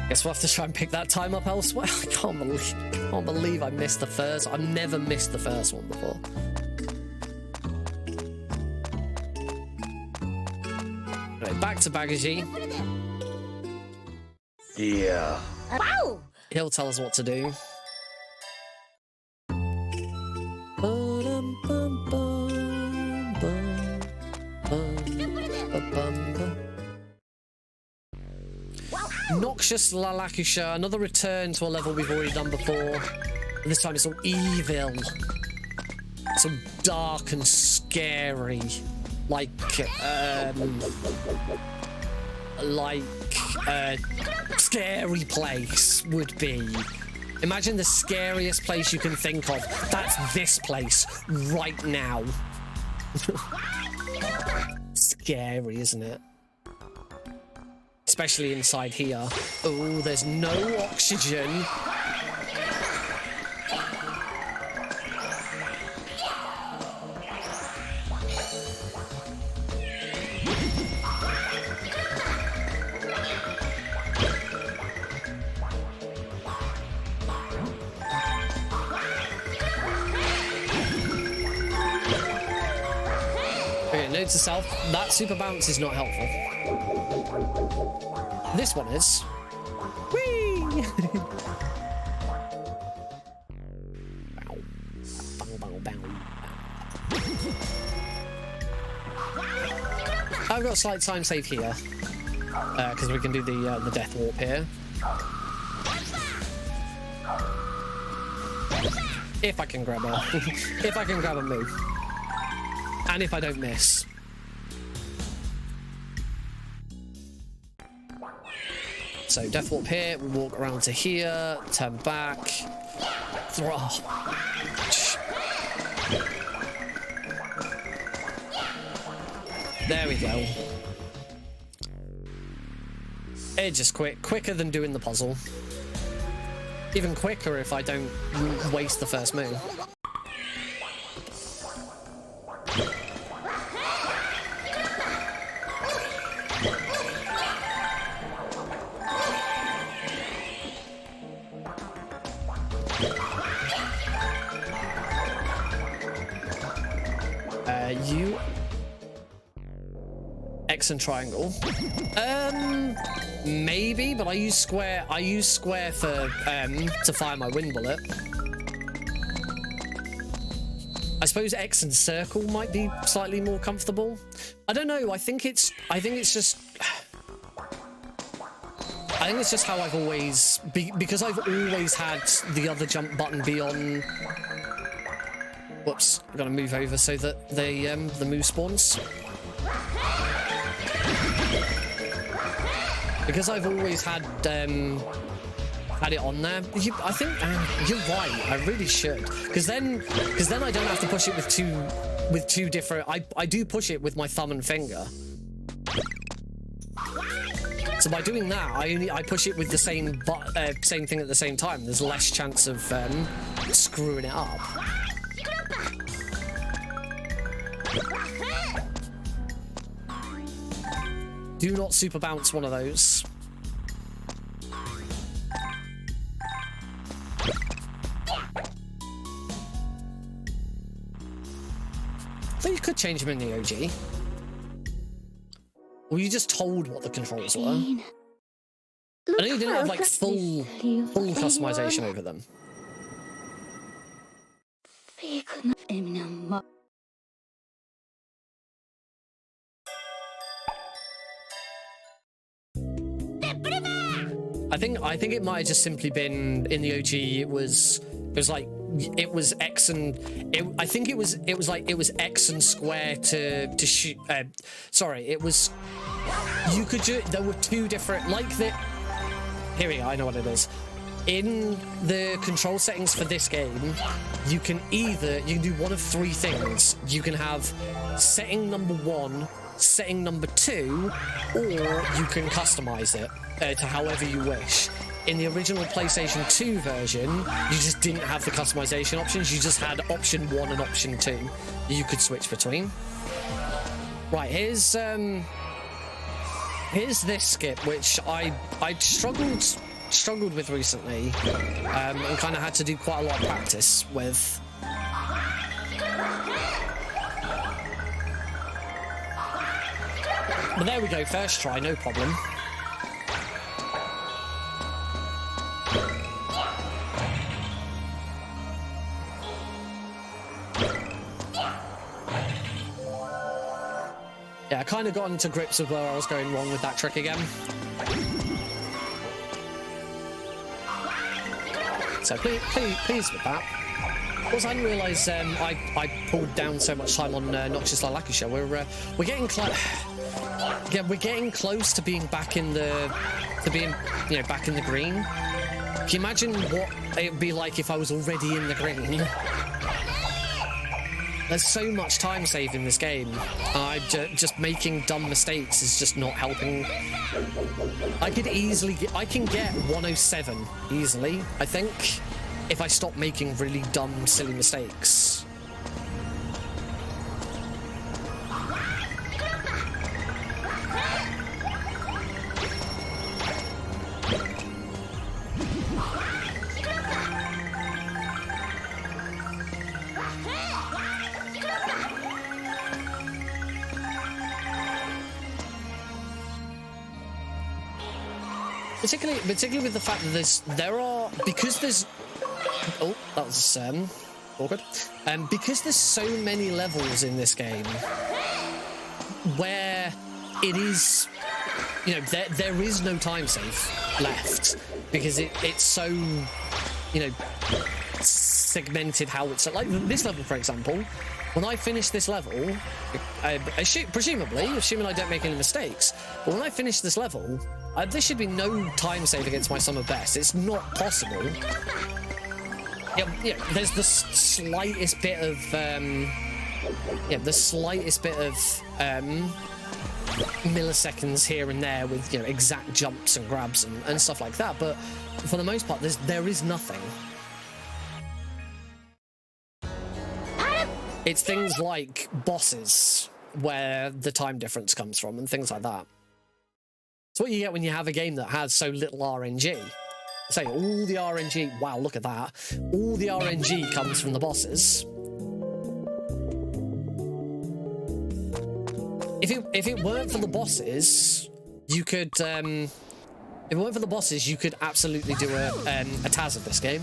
Guess we'll have to try and pick that time up elsewhere. I can't believe I missed the first. I've never missed the first one before. Right, back to Bagaji. Yeah. Wow! He'll tell us what to do. Noxious Lalakusha, another return to a level we've already done before. This time it's all evil. It's all dark and scary. Like a scary place would be. Imagine the scariest place you can think of. That's this place right now. Scary, isn't it? Especially inside here. Oh, there's no oxygen. note to self, that super bounce is not helpful. This one is. Whee! I've got a slight time save here, because we can do the death warp here. If I can grab a, if I can grab a move, and if I don't miss. So death warp here, we walk around to here, turn back, throw. There we go. It's just quicker than doing the puzzle. Even quicker if I don't waste the first move. You X and triangle. Maybe, but I use square. I use square for to fire my wind bullet. I suppose X and circle might be slightly more comfortable. I don't know. I think it's just how I've always because I've always had the other jump button be on. Whoops! I've got to move over so that the move spawns. Because I've always had it on there. I think you're right. I really should, because then I don't have to push it with two different. I do push it with my thumb and finger. So by doing that, I push it with the same thing at the same time. There's less chance of screwing it up. Do not super bounce one of those. I think you could change them in the OG. Or you just told what the controls were. I know you didn't have like full customization over them. I think it might have just simply been in the OG. It was X and I think it was X and square to shoot. Sorry, it was. You could there were two different Here we go. I know what it is. In the control settings for this game, you can do one of three things. You can have setting number 1, setting number 2, or you can customize it to however you wish. In the original PlayStation 2 version, you just didn't have the customization options. You just had option 1 and option 2 you could switch between. Right, here's this skip, which I struggled with recently, and kind of had to do quite a lot of practice with. But there we go, first try, no problem. Yeah, I kind of got into grips with where I was going wrong with that trick again. So pleased with that. Also, I didn't realise I pulled down so much time on Noxious Lilac-Show. We're getting close. Yeah, we're getting close to being back in the back in the green. Can you imagine what it'd be like if I was already in the green? There's so much time saved in this game. Just making dumb mistakes is just not helping. I can get 107 easily, I think, if I stop making really dumb, silly mistakes. particularly with the fact that oh, that was awkward. Because there's so many levels in this game where it is, you know, there is no time save left because it's so, you know, segmented how it's like this level, for example. When I finish this level, presumably, assuming I don't make any mistakes, but when I finish this level, there should be no time save against my sum of best. It's not possible. Yeah, there's the slightest bit of, milliseconds here and there with, you know, exact jumps and grabs and stuff like that. But for the most part, there is nothing. It's things like bosses where the time difference comes from and things like that. It's what you get when you have a game that has so little RNG. Say all the RNG, wow, look at that. All the RNG comes from the bosses. If it weren't for the bosses, you could absolutely do a Taz of this game.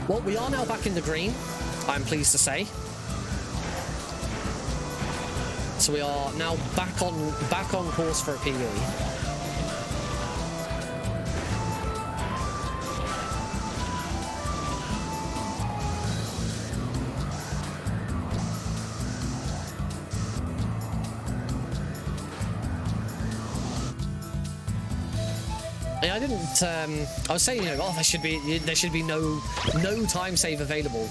Well, we are now back in the green, I'm pleased to say. So we are now back on course for a PB. I didn't. I was saying, you know, oh, there should be no time save available.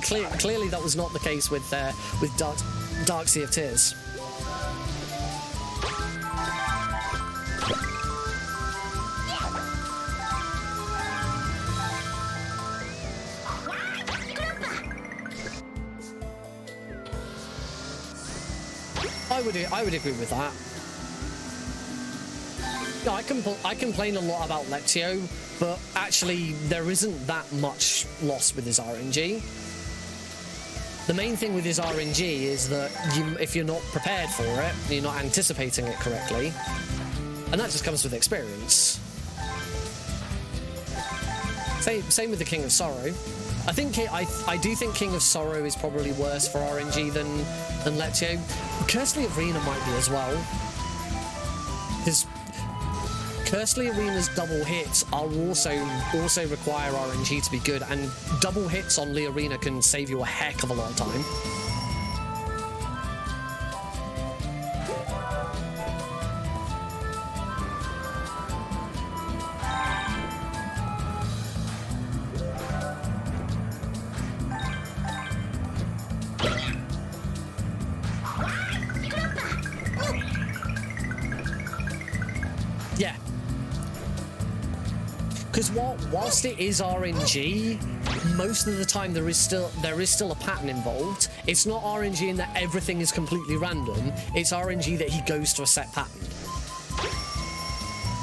Clearly, that was not the case with Dark Sea of Tears. I would agree with that. No, I complain a lot about Lectio, but actually there isn't that much loss with his RNG. The main thing with his RNG is that if you're not prepared for it, you're not anticipating it correctly, and that just comes with experience. Same with the King of Sorrow. I do think King of Sorrow is probably worse for RNG than Lectio. Cursley Arena might be as well, because Cursley Arena's double hits are also require RNG to be good, and double hits on Lee Arena can save you a heck of a lot of time. Yeah. Because whilst it is RNG, most of the time there is still a pattern involved. It's not RNG in that everything is completely random. It's RNG that he goes to a set pattern.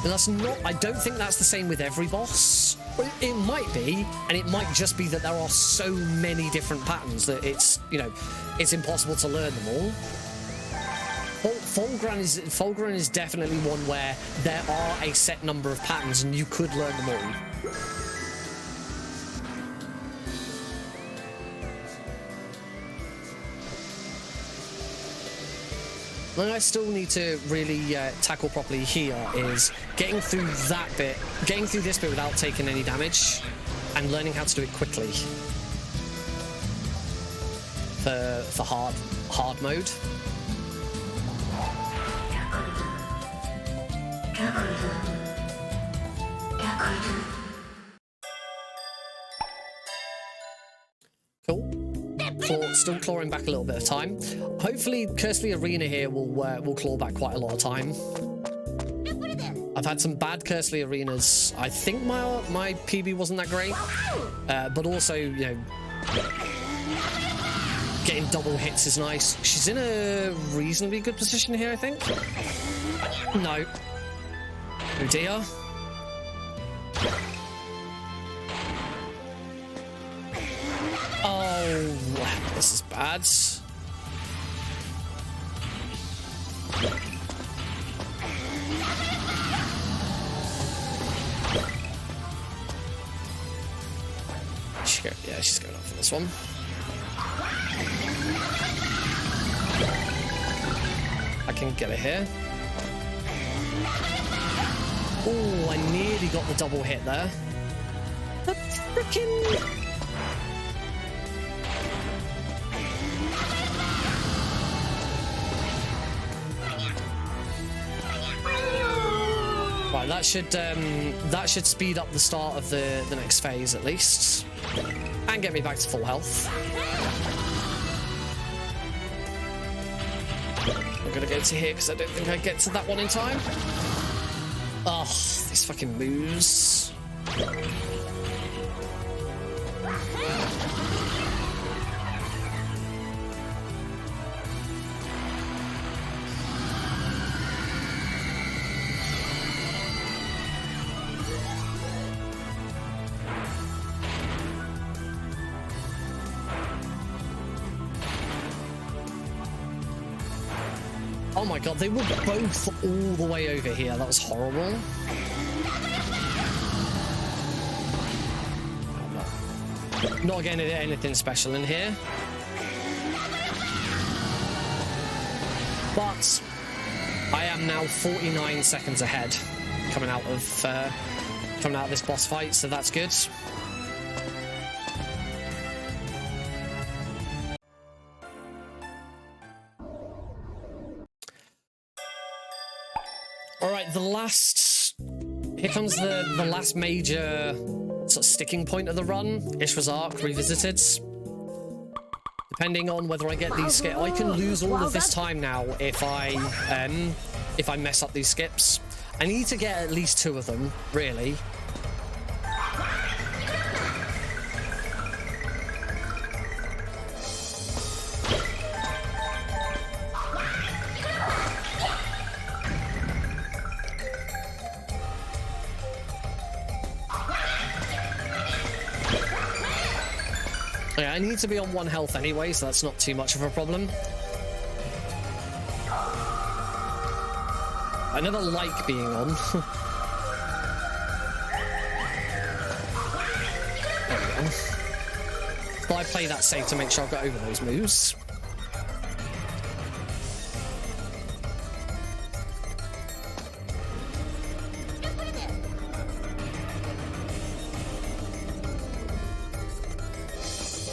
And that's not. I don't think that's the same with every boss. It might be, and it might just be that there are so many different patterns that it's impossible to learn them all. Fulgran is definitely one where there are a set number of patterns and you could learn them all. What I still need to really tackle properly here is getting through this bit without taking any damage, and learning how to do it quickly for hard mode. Cool. Still clawing back a little bit of time. Hopefully, Cursley Arena here will claw back quite a lot of time. I've had some bad Cursley Arenas. I think my PB wasn't that great, but also, you know, getting double hits is nice. She's in a reasonably good position here, I think. No. Oh dear. Oh, this is bad. Yeah, she's going up for this one. I can get it here. Oh, I nearly got the double hit there. The frickin'... Right, that should speed up the start of the next phase at least, and get me back to full health. I'm gonna go to here because I don't think I get to that one in time. Oh, these fucking moves. Oh my god, they were both all the way over here. That was horrible. Not getting anything special in here. But I am now 49 seconds ahead coming out of this boss fight, so that's good. Alright, here comes the last major sort of sticking point of the run, Ishra's Arc Revisited. Depending on whether I get these skips, I can lose all of this time now if I mess up these skips. I need to get at least 2 of them, really. Yeah, I need to be on 1 health anyway, so that's not too much of a problem. I never like being on. There we go. But I play that safe to make sure I've got over those moves.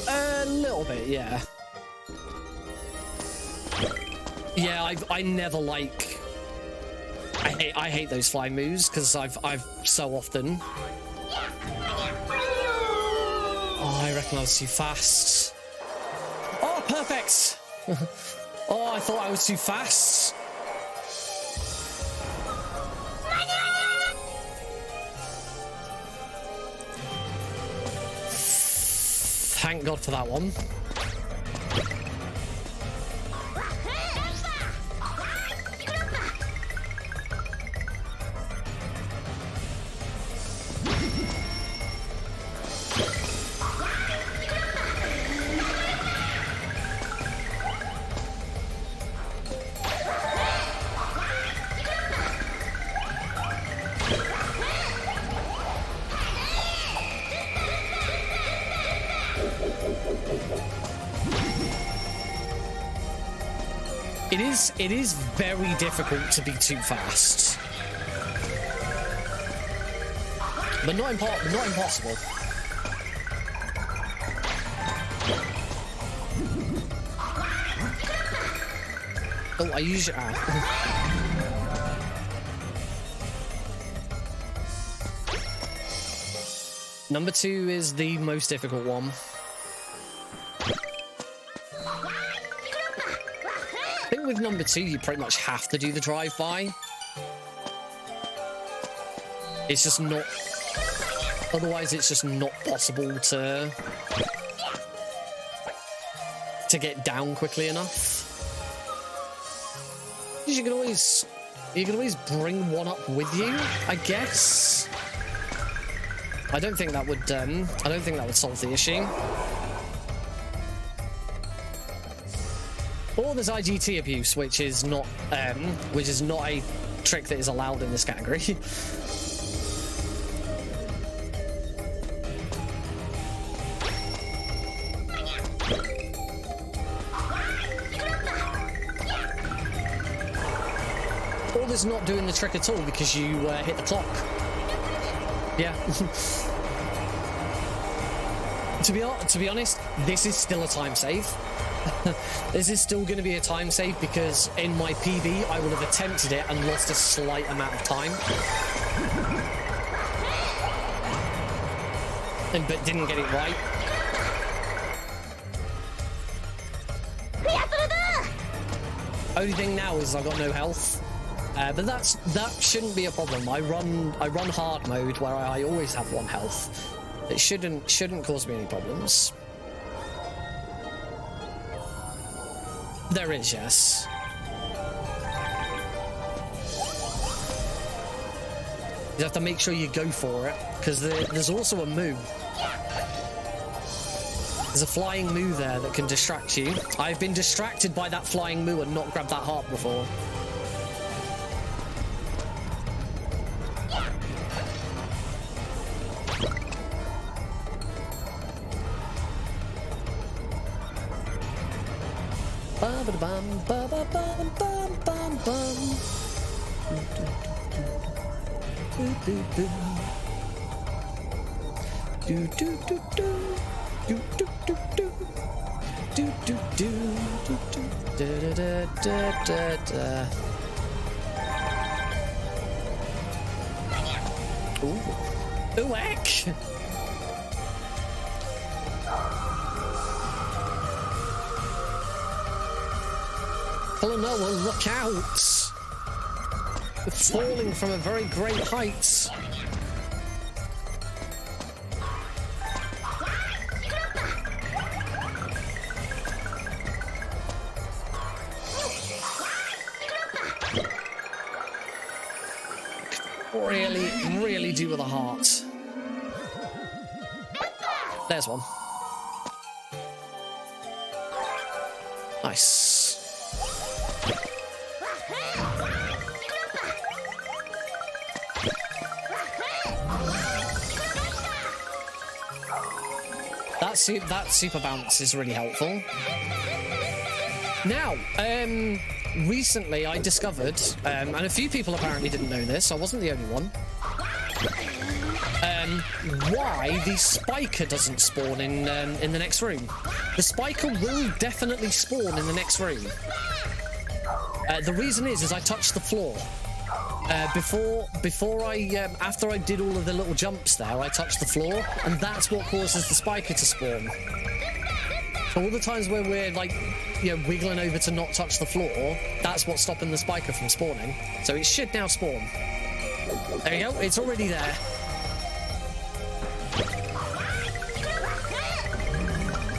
A little bit, yeah. Yeah, I never like... I hate those fly moves because I've so often. Oh, I reckon I was too fast. Oh, perfect. Oh, I thought I was too fast. Thank God for that one. It is very difficult to be too fast, but not impossible. Oh, I use your Number 2 is the most difficult one. With number 2, you pretty much have to do the drive-by. It's just not... Otherwise, it's just not possible to get down quickly enough. You can always bring one up with you, I guess. I don't think that would solve the issue. Or there's IGT abuse, which is not a trick that is allowed in this category. Or there's not doing the trick at all because you hit the clock. Yeah. To be honest, this is still a time save. This is still going to be a time save because in my PB I would have attempted it and lost a slight amount of time. But didn't get it right. Only thing now is I've got no health. But that shouldn't be a problem. I run hard mode where I always have 1 health. It shouldn't cause me any problems. There is, yes. You have to make sure you go for it, because there's also a moo. There's a flying moo there that can distract you. I've been distracted by that flying moo and not grabbed that heart before. Ooh, heck! Klonoa, look out! You're falling from a very great height. Really do with a heart. There's one. Nice. That super bounce is really helpful. Now, recently I discovered, and a few people apparently didn't know this, I wasn't the only one, why the spiker doesn't spawn in the next room. The spiker will definitely spawn in the next room. The reason is I touched the floor. After I did all of the little jumps there, I touched the floor, and that's what causes the spiker to spawn. So all the times where we're like, wiggling over to not touch the floor, that's what's stopping the spiker from spawning. So it should now spawn. There you go, it's already there.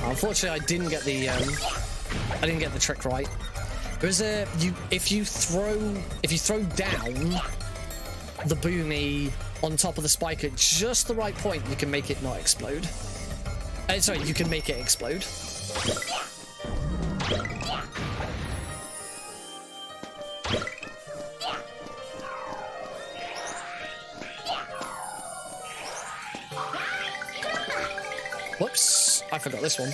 Unfortunately, I didn't get the trick right. There's if you throw down the boomy on top of the spike at just the right point, you can make it not explode. Sorry, you can make it explode. Whoops, I forgot this one.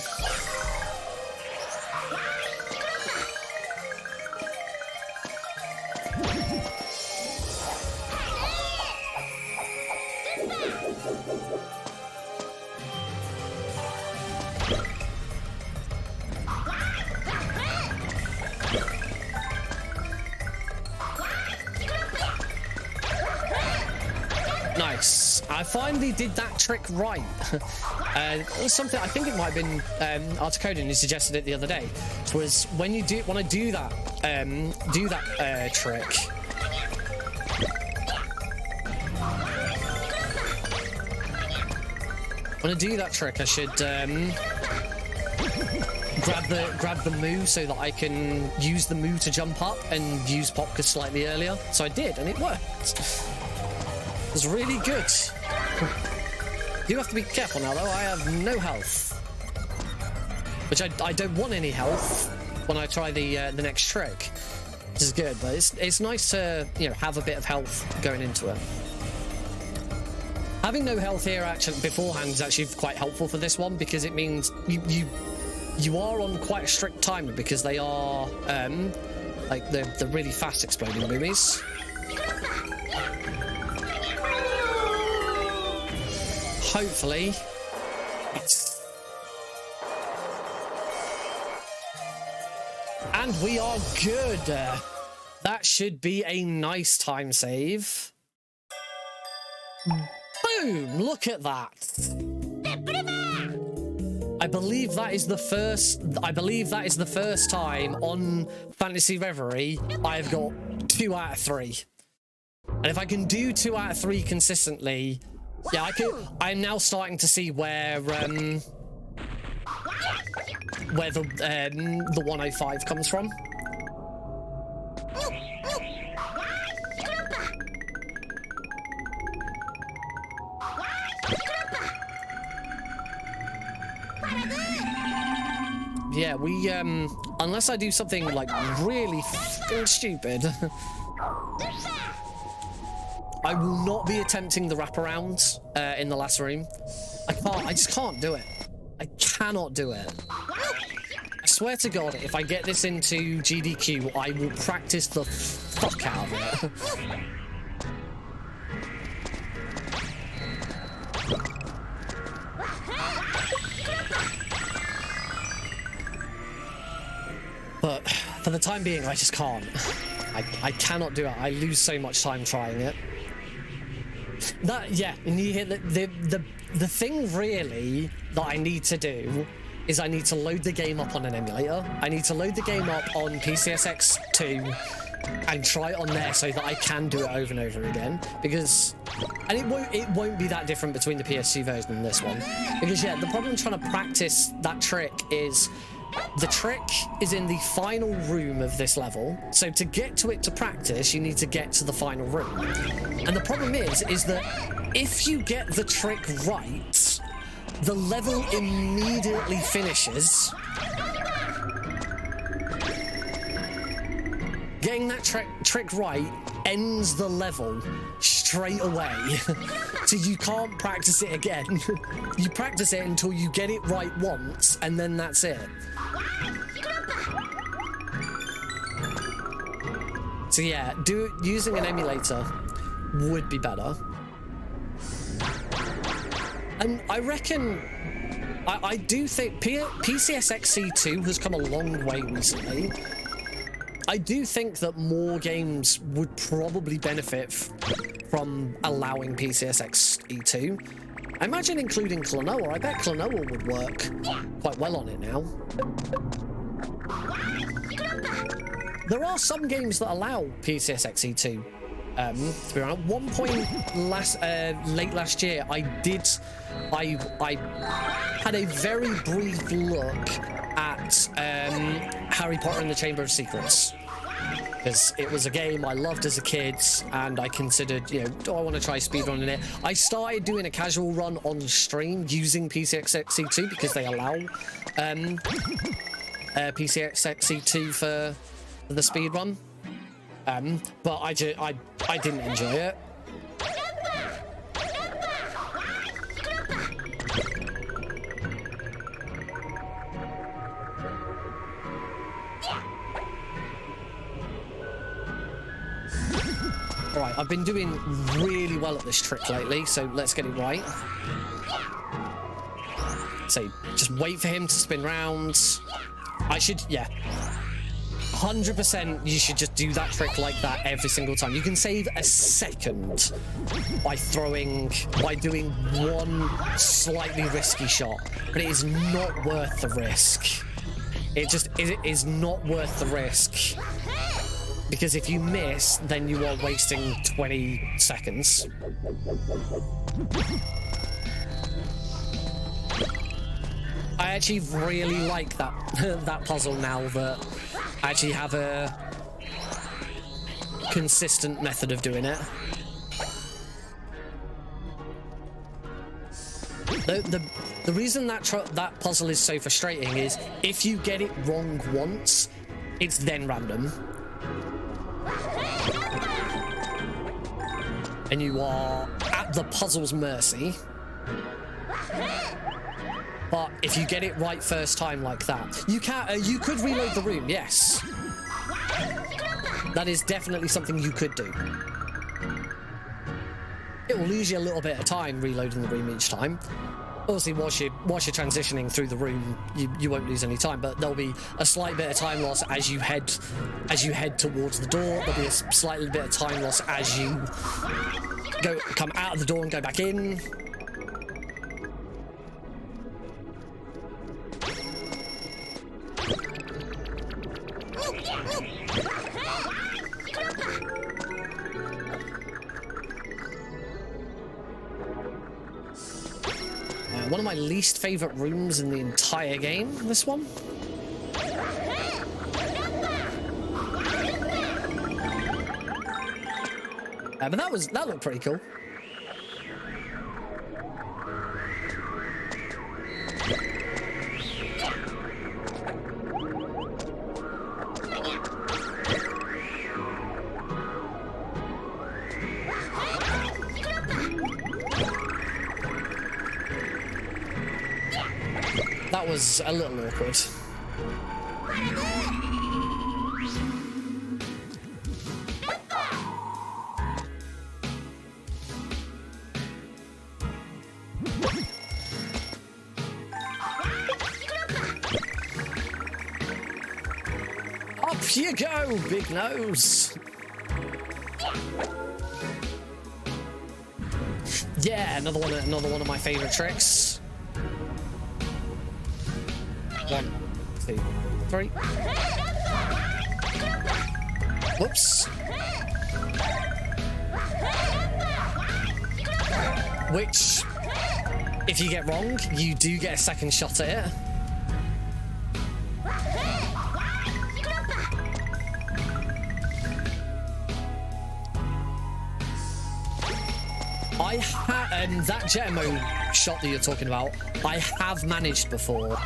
Nice. I finally did that trick right. Something I think it might have been Articodin who suggested it the other day. Was when I do that trick. When I do that trick, I should grab the moo so that I can use the moo to jump up and use Popka slightly earlier. So I did, and it worked. It was really good. You have to be careful now, though. I have no health. Which I don't want any health when I try the next trick, which is good. But it's nice to, you know, have a bit of health going into it. Having no health here actually beforehand is actually quite helpful for this one, because it means you are on quite a strict timer, because they are like the really fast exploding boomies. Hopefully, and we are good. That should be a nice time save. Boom! Look at that. I believe that is the first time on Fantasy Reverie I've got 2 out of 3. And if I can do 2 out of 3 consistently, yeah, I'm now starting to see where the 105 comes from. Yeah, we, unless I do something, like, really f***ing stupid, I will not be attempting the wraparound in the last room. I just can't do it. I cannot do it. I swear to God, if I get this into GDQ, I will practice the fuck out of it. But for the time being, I just can't. I cannot do it. I lose so much time trying it. Yeah, and you hear the thing really that I need to do is I need to load the game up on an emulator. I need to load the game up on PCSX2 and try it on there so that I can do it over and over again. Because, and it won't be that different between the PS2 version and this one. Because yeah, the problem trying to practice that trick is, the trick is in the final room of this level, so to get to it to practice, you need to get to the final room. And the problem is that if you get the trick right, the level immediately finishes. Getting that trick right ends the level straight away. So you can't practice it again. You practice it until you get it right once, and then that's it. So yeah, using an emulator would be better. And I reckon, I do think PCSX-C2 has come a long way recently. I do think that more games would probably benefit from allowing PCSX-E2. I imagine including Klonoa. I bet Klonoa would work quite well on it now. There are some games that allow PCSX-E2. To be honest, at one point late last year, I had a very brief look at Harry Potter and the Chamber of Secrets, because it was a game I loved as a kid, and I considered, you know, do I want to try speedrunning it? I started doing a casual run on stream using PCSX-E2 because they allow PCSX-E2 for the speedrun, but I didn't enjoy it. Alright, I've been doing really well at this trick lately, so let's get it right. So, just wait for him to spin round. I should, yeah. 100% you should just do that trick like that every single time. You can save a second by doing one slightly risky shot, but it is not worth the risk. It is not worth the risk. Because if you miss, then you are wasting 20 seconds. I actually really like that that puzzle now that I actually have a consistent method of doing it. The reason that puzzle is so frustrating is if you get it wrong once, it's then random. And you are at the puzzle's mercy. But if you get it right first time like that, you could reload the room, yes. That is definitely something you could do. It will lose you a little bit of time reloading the room each time. Obviously, whilst you're transitioning through the room, you won't lose any time, but there'll be a slight bit of time loss as you head towards the door. There'll be a slightly bit of time loss as you come out of the door and go back in. One of my least favorite rooms in the entire game, this one. But that looked pretty cool. That was a little awkward. Up you go, big nose. Yeah, another one of my favorite tricks. 1, 2, 3. Whoops. Which, if you get wrong, you do get a second shot at it. That Jetamo shot that you're talking about, I have managed before,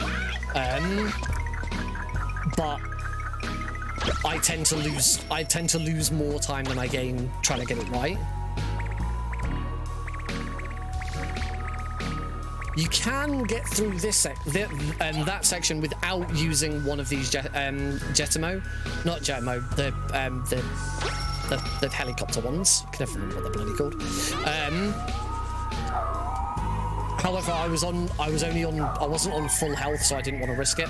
but I tend to lose more time than I gain trying to get it right. You can get through that section without using one of these Jetamo, not Jetamo, the helicopter ones. I can never remember what they're bloody called. However, I wasn't on full health, so I didn't want to risk it.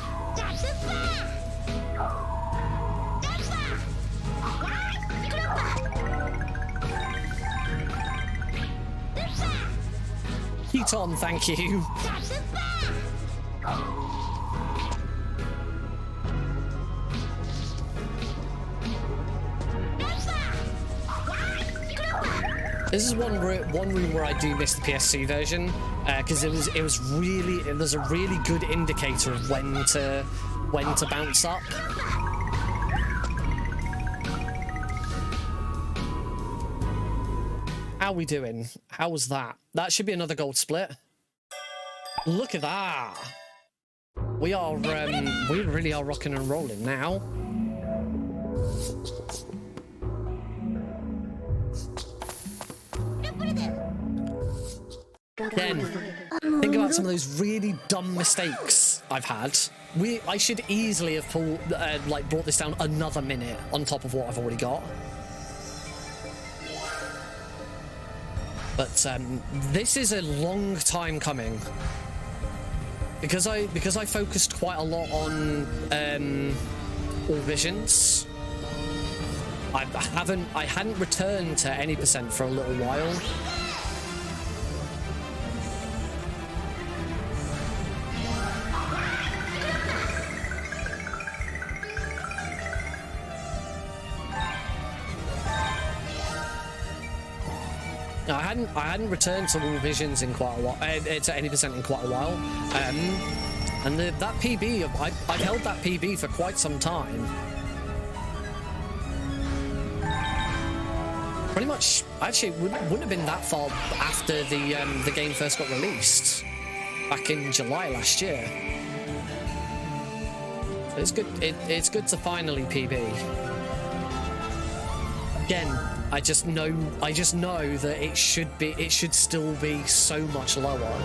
Keaton, thank you. This is one room where I do miss the PSC version, because there's a really good indicator of when to bounce up. How we doing? How was that? That should be another gold split. Look at that. We really are rocking and rolling now. Then, think about some of those really dumb mistakes I've had. I should easily have brought this down another minute on top of what I've already got. But this is a long time coming. Because I focused quite a lot on all visions. I hadn't returned to any percent for a little while. No, I hadn't returned to all visions in quite a while, to any percent in quite a while, and that PB, I've held that PB for quite some time. Pretty much, actually, it wouldn't have been that far after the game first got released, back in July last year. It's good. It's good to finally PB. Again, I just know that it should still be so much lower.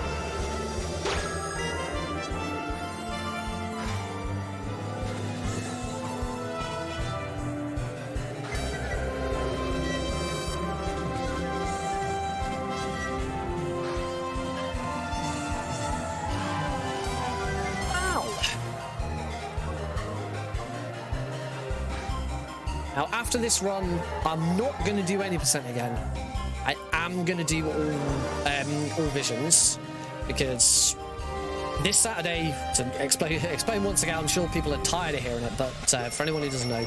Now, after this run, I'm not going to do any percent again. I am going to do all visions, because this Saturday, to explain once again, I'm sure people are tired of hearing it, but for anyone who doesn't know,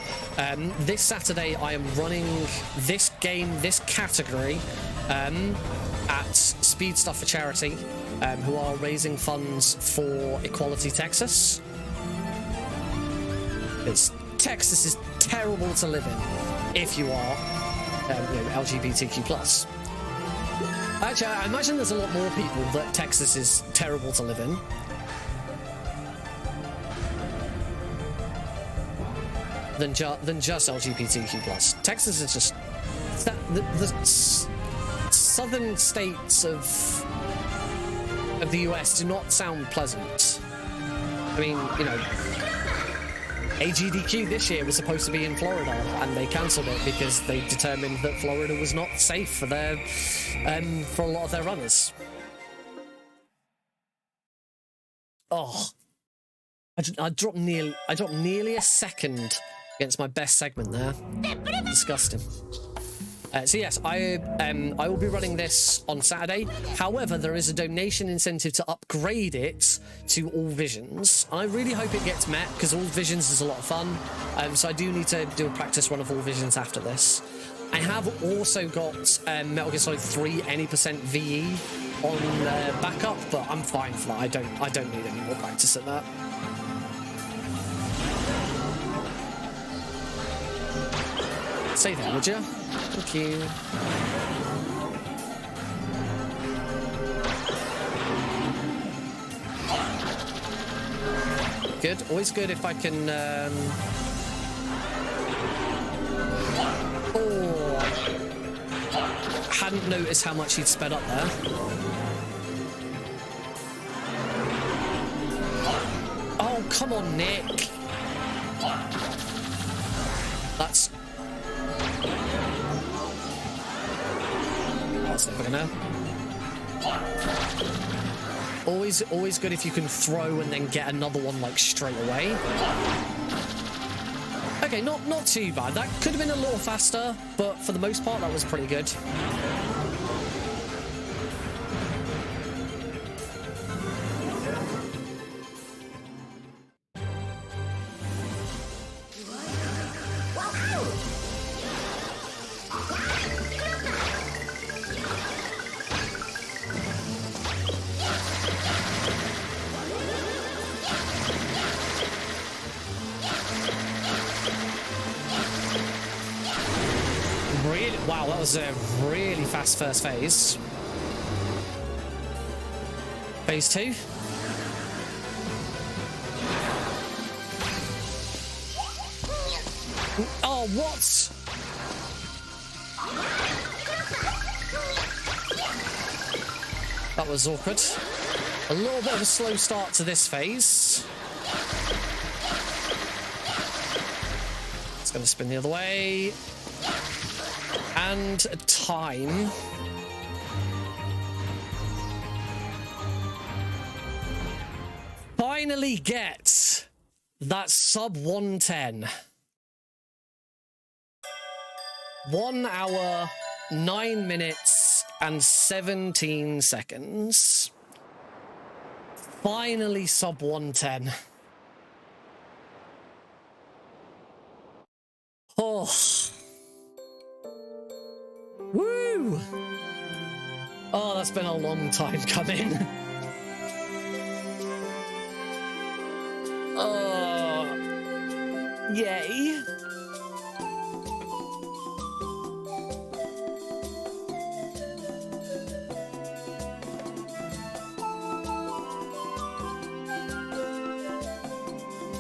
this Saturday I am running this category at Speed Stuff for Charity, who are raising funds for Equality Texas. Texas is terrible to live in if you are LGBTQ+. Actually, I imagine there's a lot more people that Texas is terrible to live in. Than just LGBTQ+. Texas is just... The southern states of the US do not sound pleasant. I mean, you know... AGDQ this year was supposed to be in Florida, and they cancelled it because they determined that Florida was not safe for their for a lot of their runners. Oh, I dropped nearly a second against my best segment there. Disgusting. So yes, I will be running this on Saturday. However, there is a donation incentive to upgrade it to All Visions. I really hope it gets met, because All Visions is a lot of fun. So I do need to do a practice run of All Visions after this. I have also got Metal Gear Solid 3 any percent VE on backup, but I'm fine for that. I don't need any more practice at that. Say that, would you? Thank you. Good. Always good if I can... Oh! Hadn't noticed how much he'd sped up there. Oh, come on, Nick. That's... That's never gonna. Always good if you can throw and then get another one like straight away. Okay, not too bad. That could have been a little faster, but for the most part, that was pretty good. Wow, that was a really fast first phase. Phase 2. Oh, what? That was awkward. A little bit of a slow start to this phase. It's going to spin the other way. And time. Finally get that sub 110. 1 hour, 9 minutes, and 17 seconds. Finally sub 110. Oh. Woo! Oh, that's been a long time coming. Oh, yay.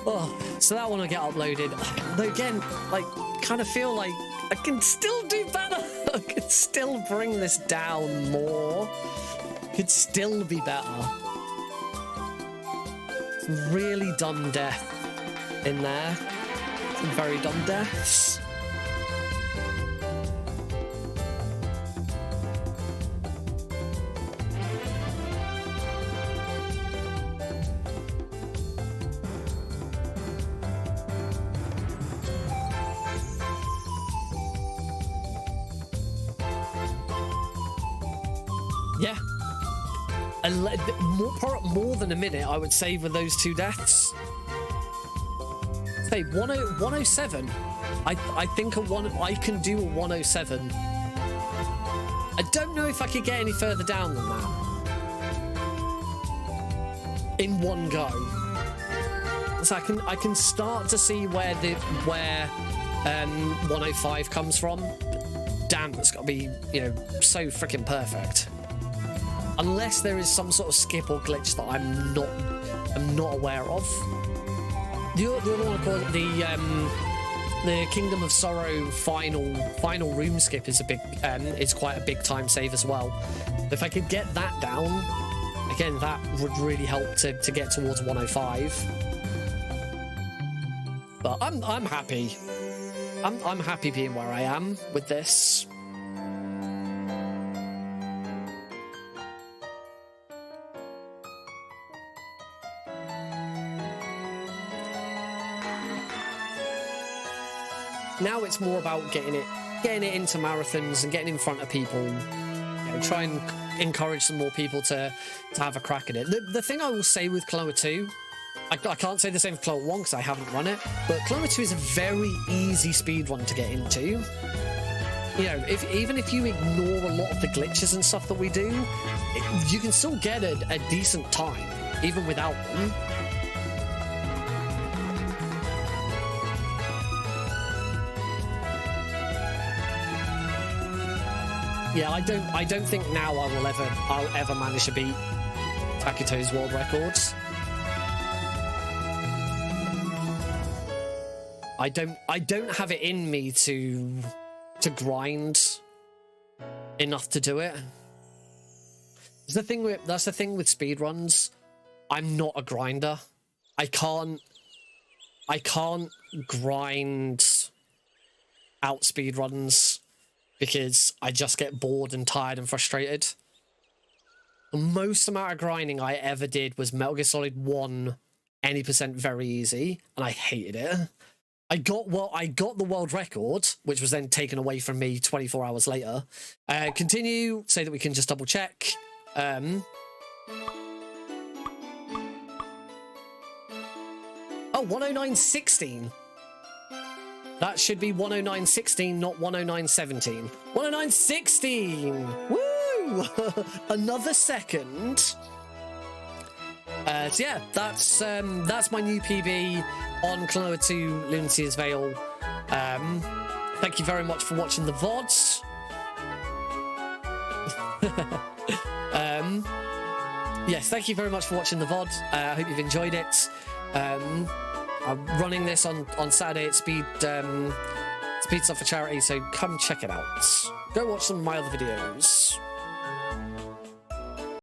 Oh, so that one will get uploaded. Though again, like, kind of feel like I can still do better. I can still bring this down more. Could still be better. Some really dumb death in there. Some very dumb deaths. Yeah. More than a minute, I would say, with those two deaths. Hey, 107. I think I can do a 107. I don't know if I could get any further down than that. In one go. So I can start to see where 105 comes from. Damn, that's got to be, you know, so freaking perfect. Unless there is some sort of skip or glitch that I'm not aware of. The other one, of course, the Kingdom of Sorrow final room skip is it's quite a big time save as well. If I could get that down, again, that would really help to get towards 105. But I'm happy. I'm happy being where I am with this. Now it's more about getting it into marathons and getting in front of people. You know, try and encourage some more people to have a crack at it. The thing I will say with Klonoa 2, I can't say the same for Klonoa 1 because I haven't run it, but Klonoa 2 is a very easy speedrun to get into. You know, even if you ignore a lot of the glitches and stuff that we do, you can still get a decent time, even without them. Yeah, I don't think now I'll ever manage to beat Takito's world records. I don't have it in me to grind enough to do it. That's the thing with speedruns. I'm not a grinder. I can't grind out speedruns because I just get bored and tired and frustrated. The most amount of grinding I ever did was Metal Gear Solid 1 any percent very easy, and I hated it. I got the world record, which was then taken away from me 24 hours later. Continue, say that we can just double check. Oh, 109.16. That should be 109.16, not 109.17. 109.16! Woo! Another second. So yeah, that's my new PB on Klonoa 2 Lunatia's Veil. Thank you very much for watching the VODs. Yes, thank you very much for watching the VOD. I hope you've enjoyed it. I'm running this on Saturday at Speed Stuff for Charity, so come check it out. Go watch some of my other videos.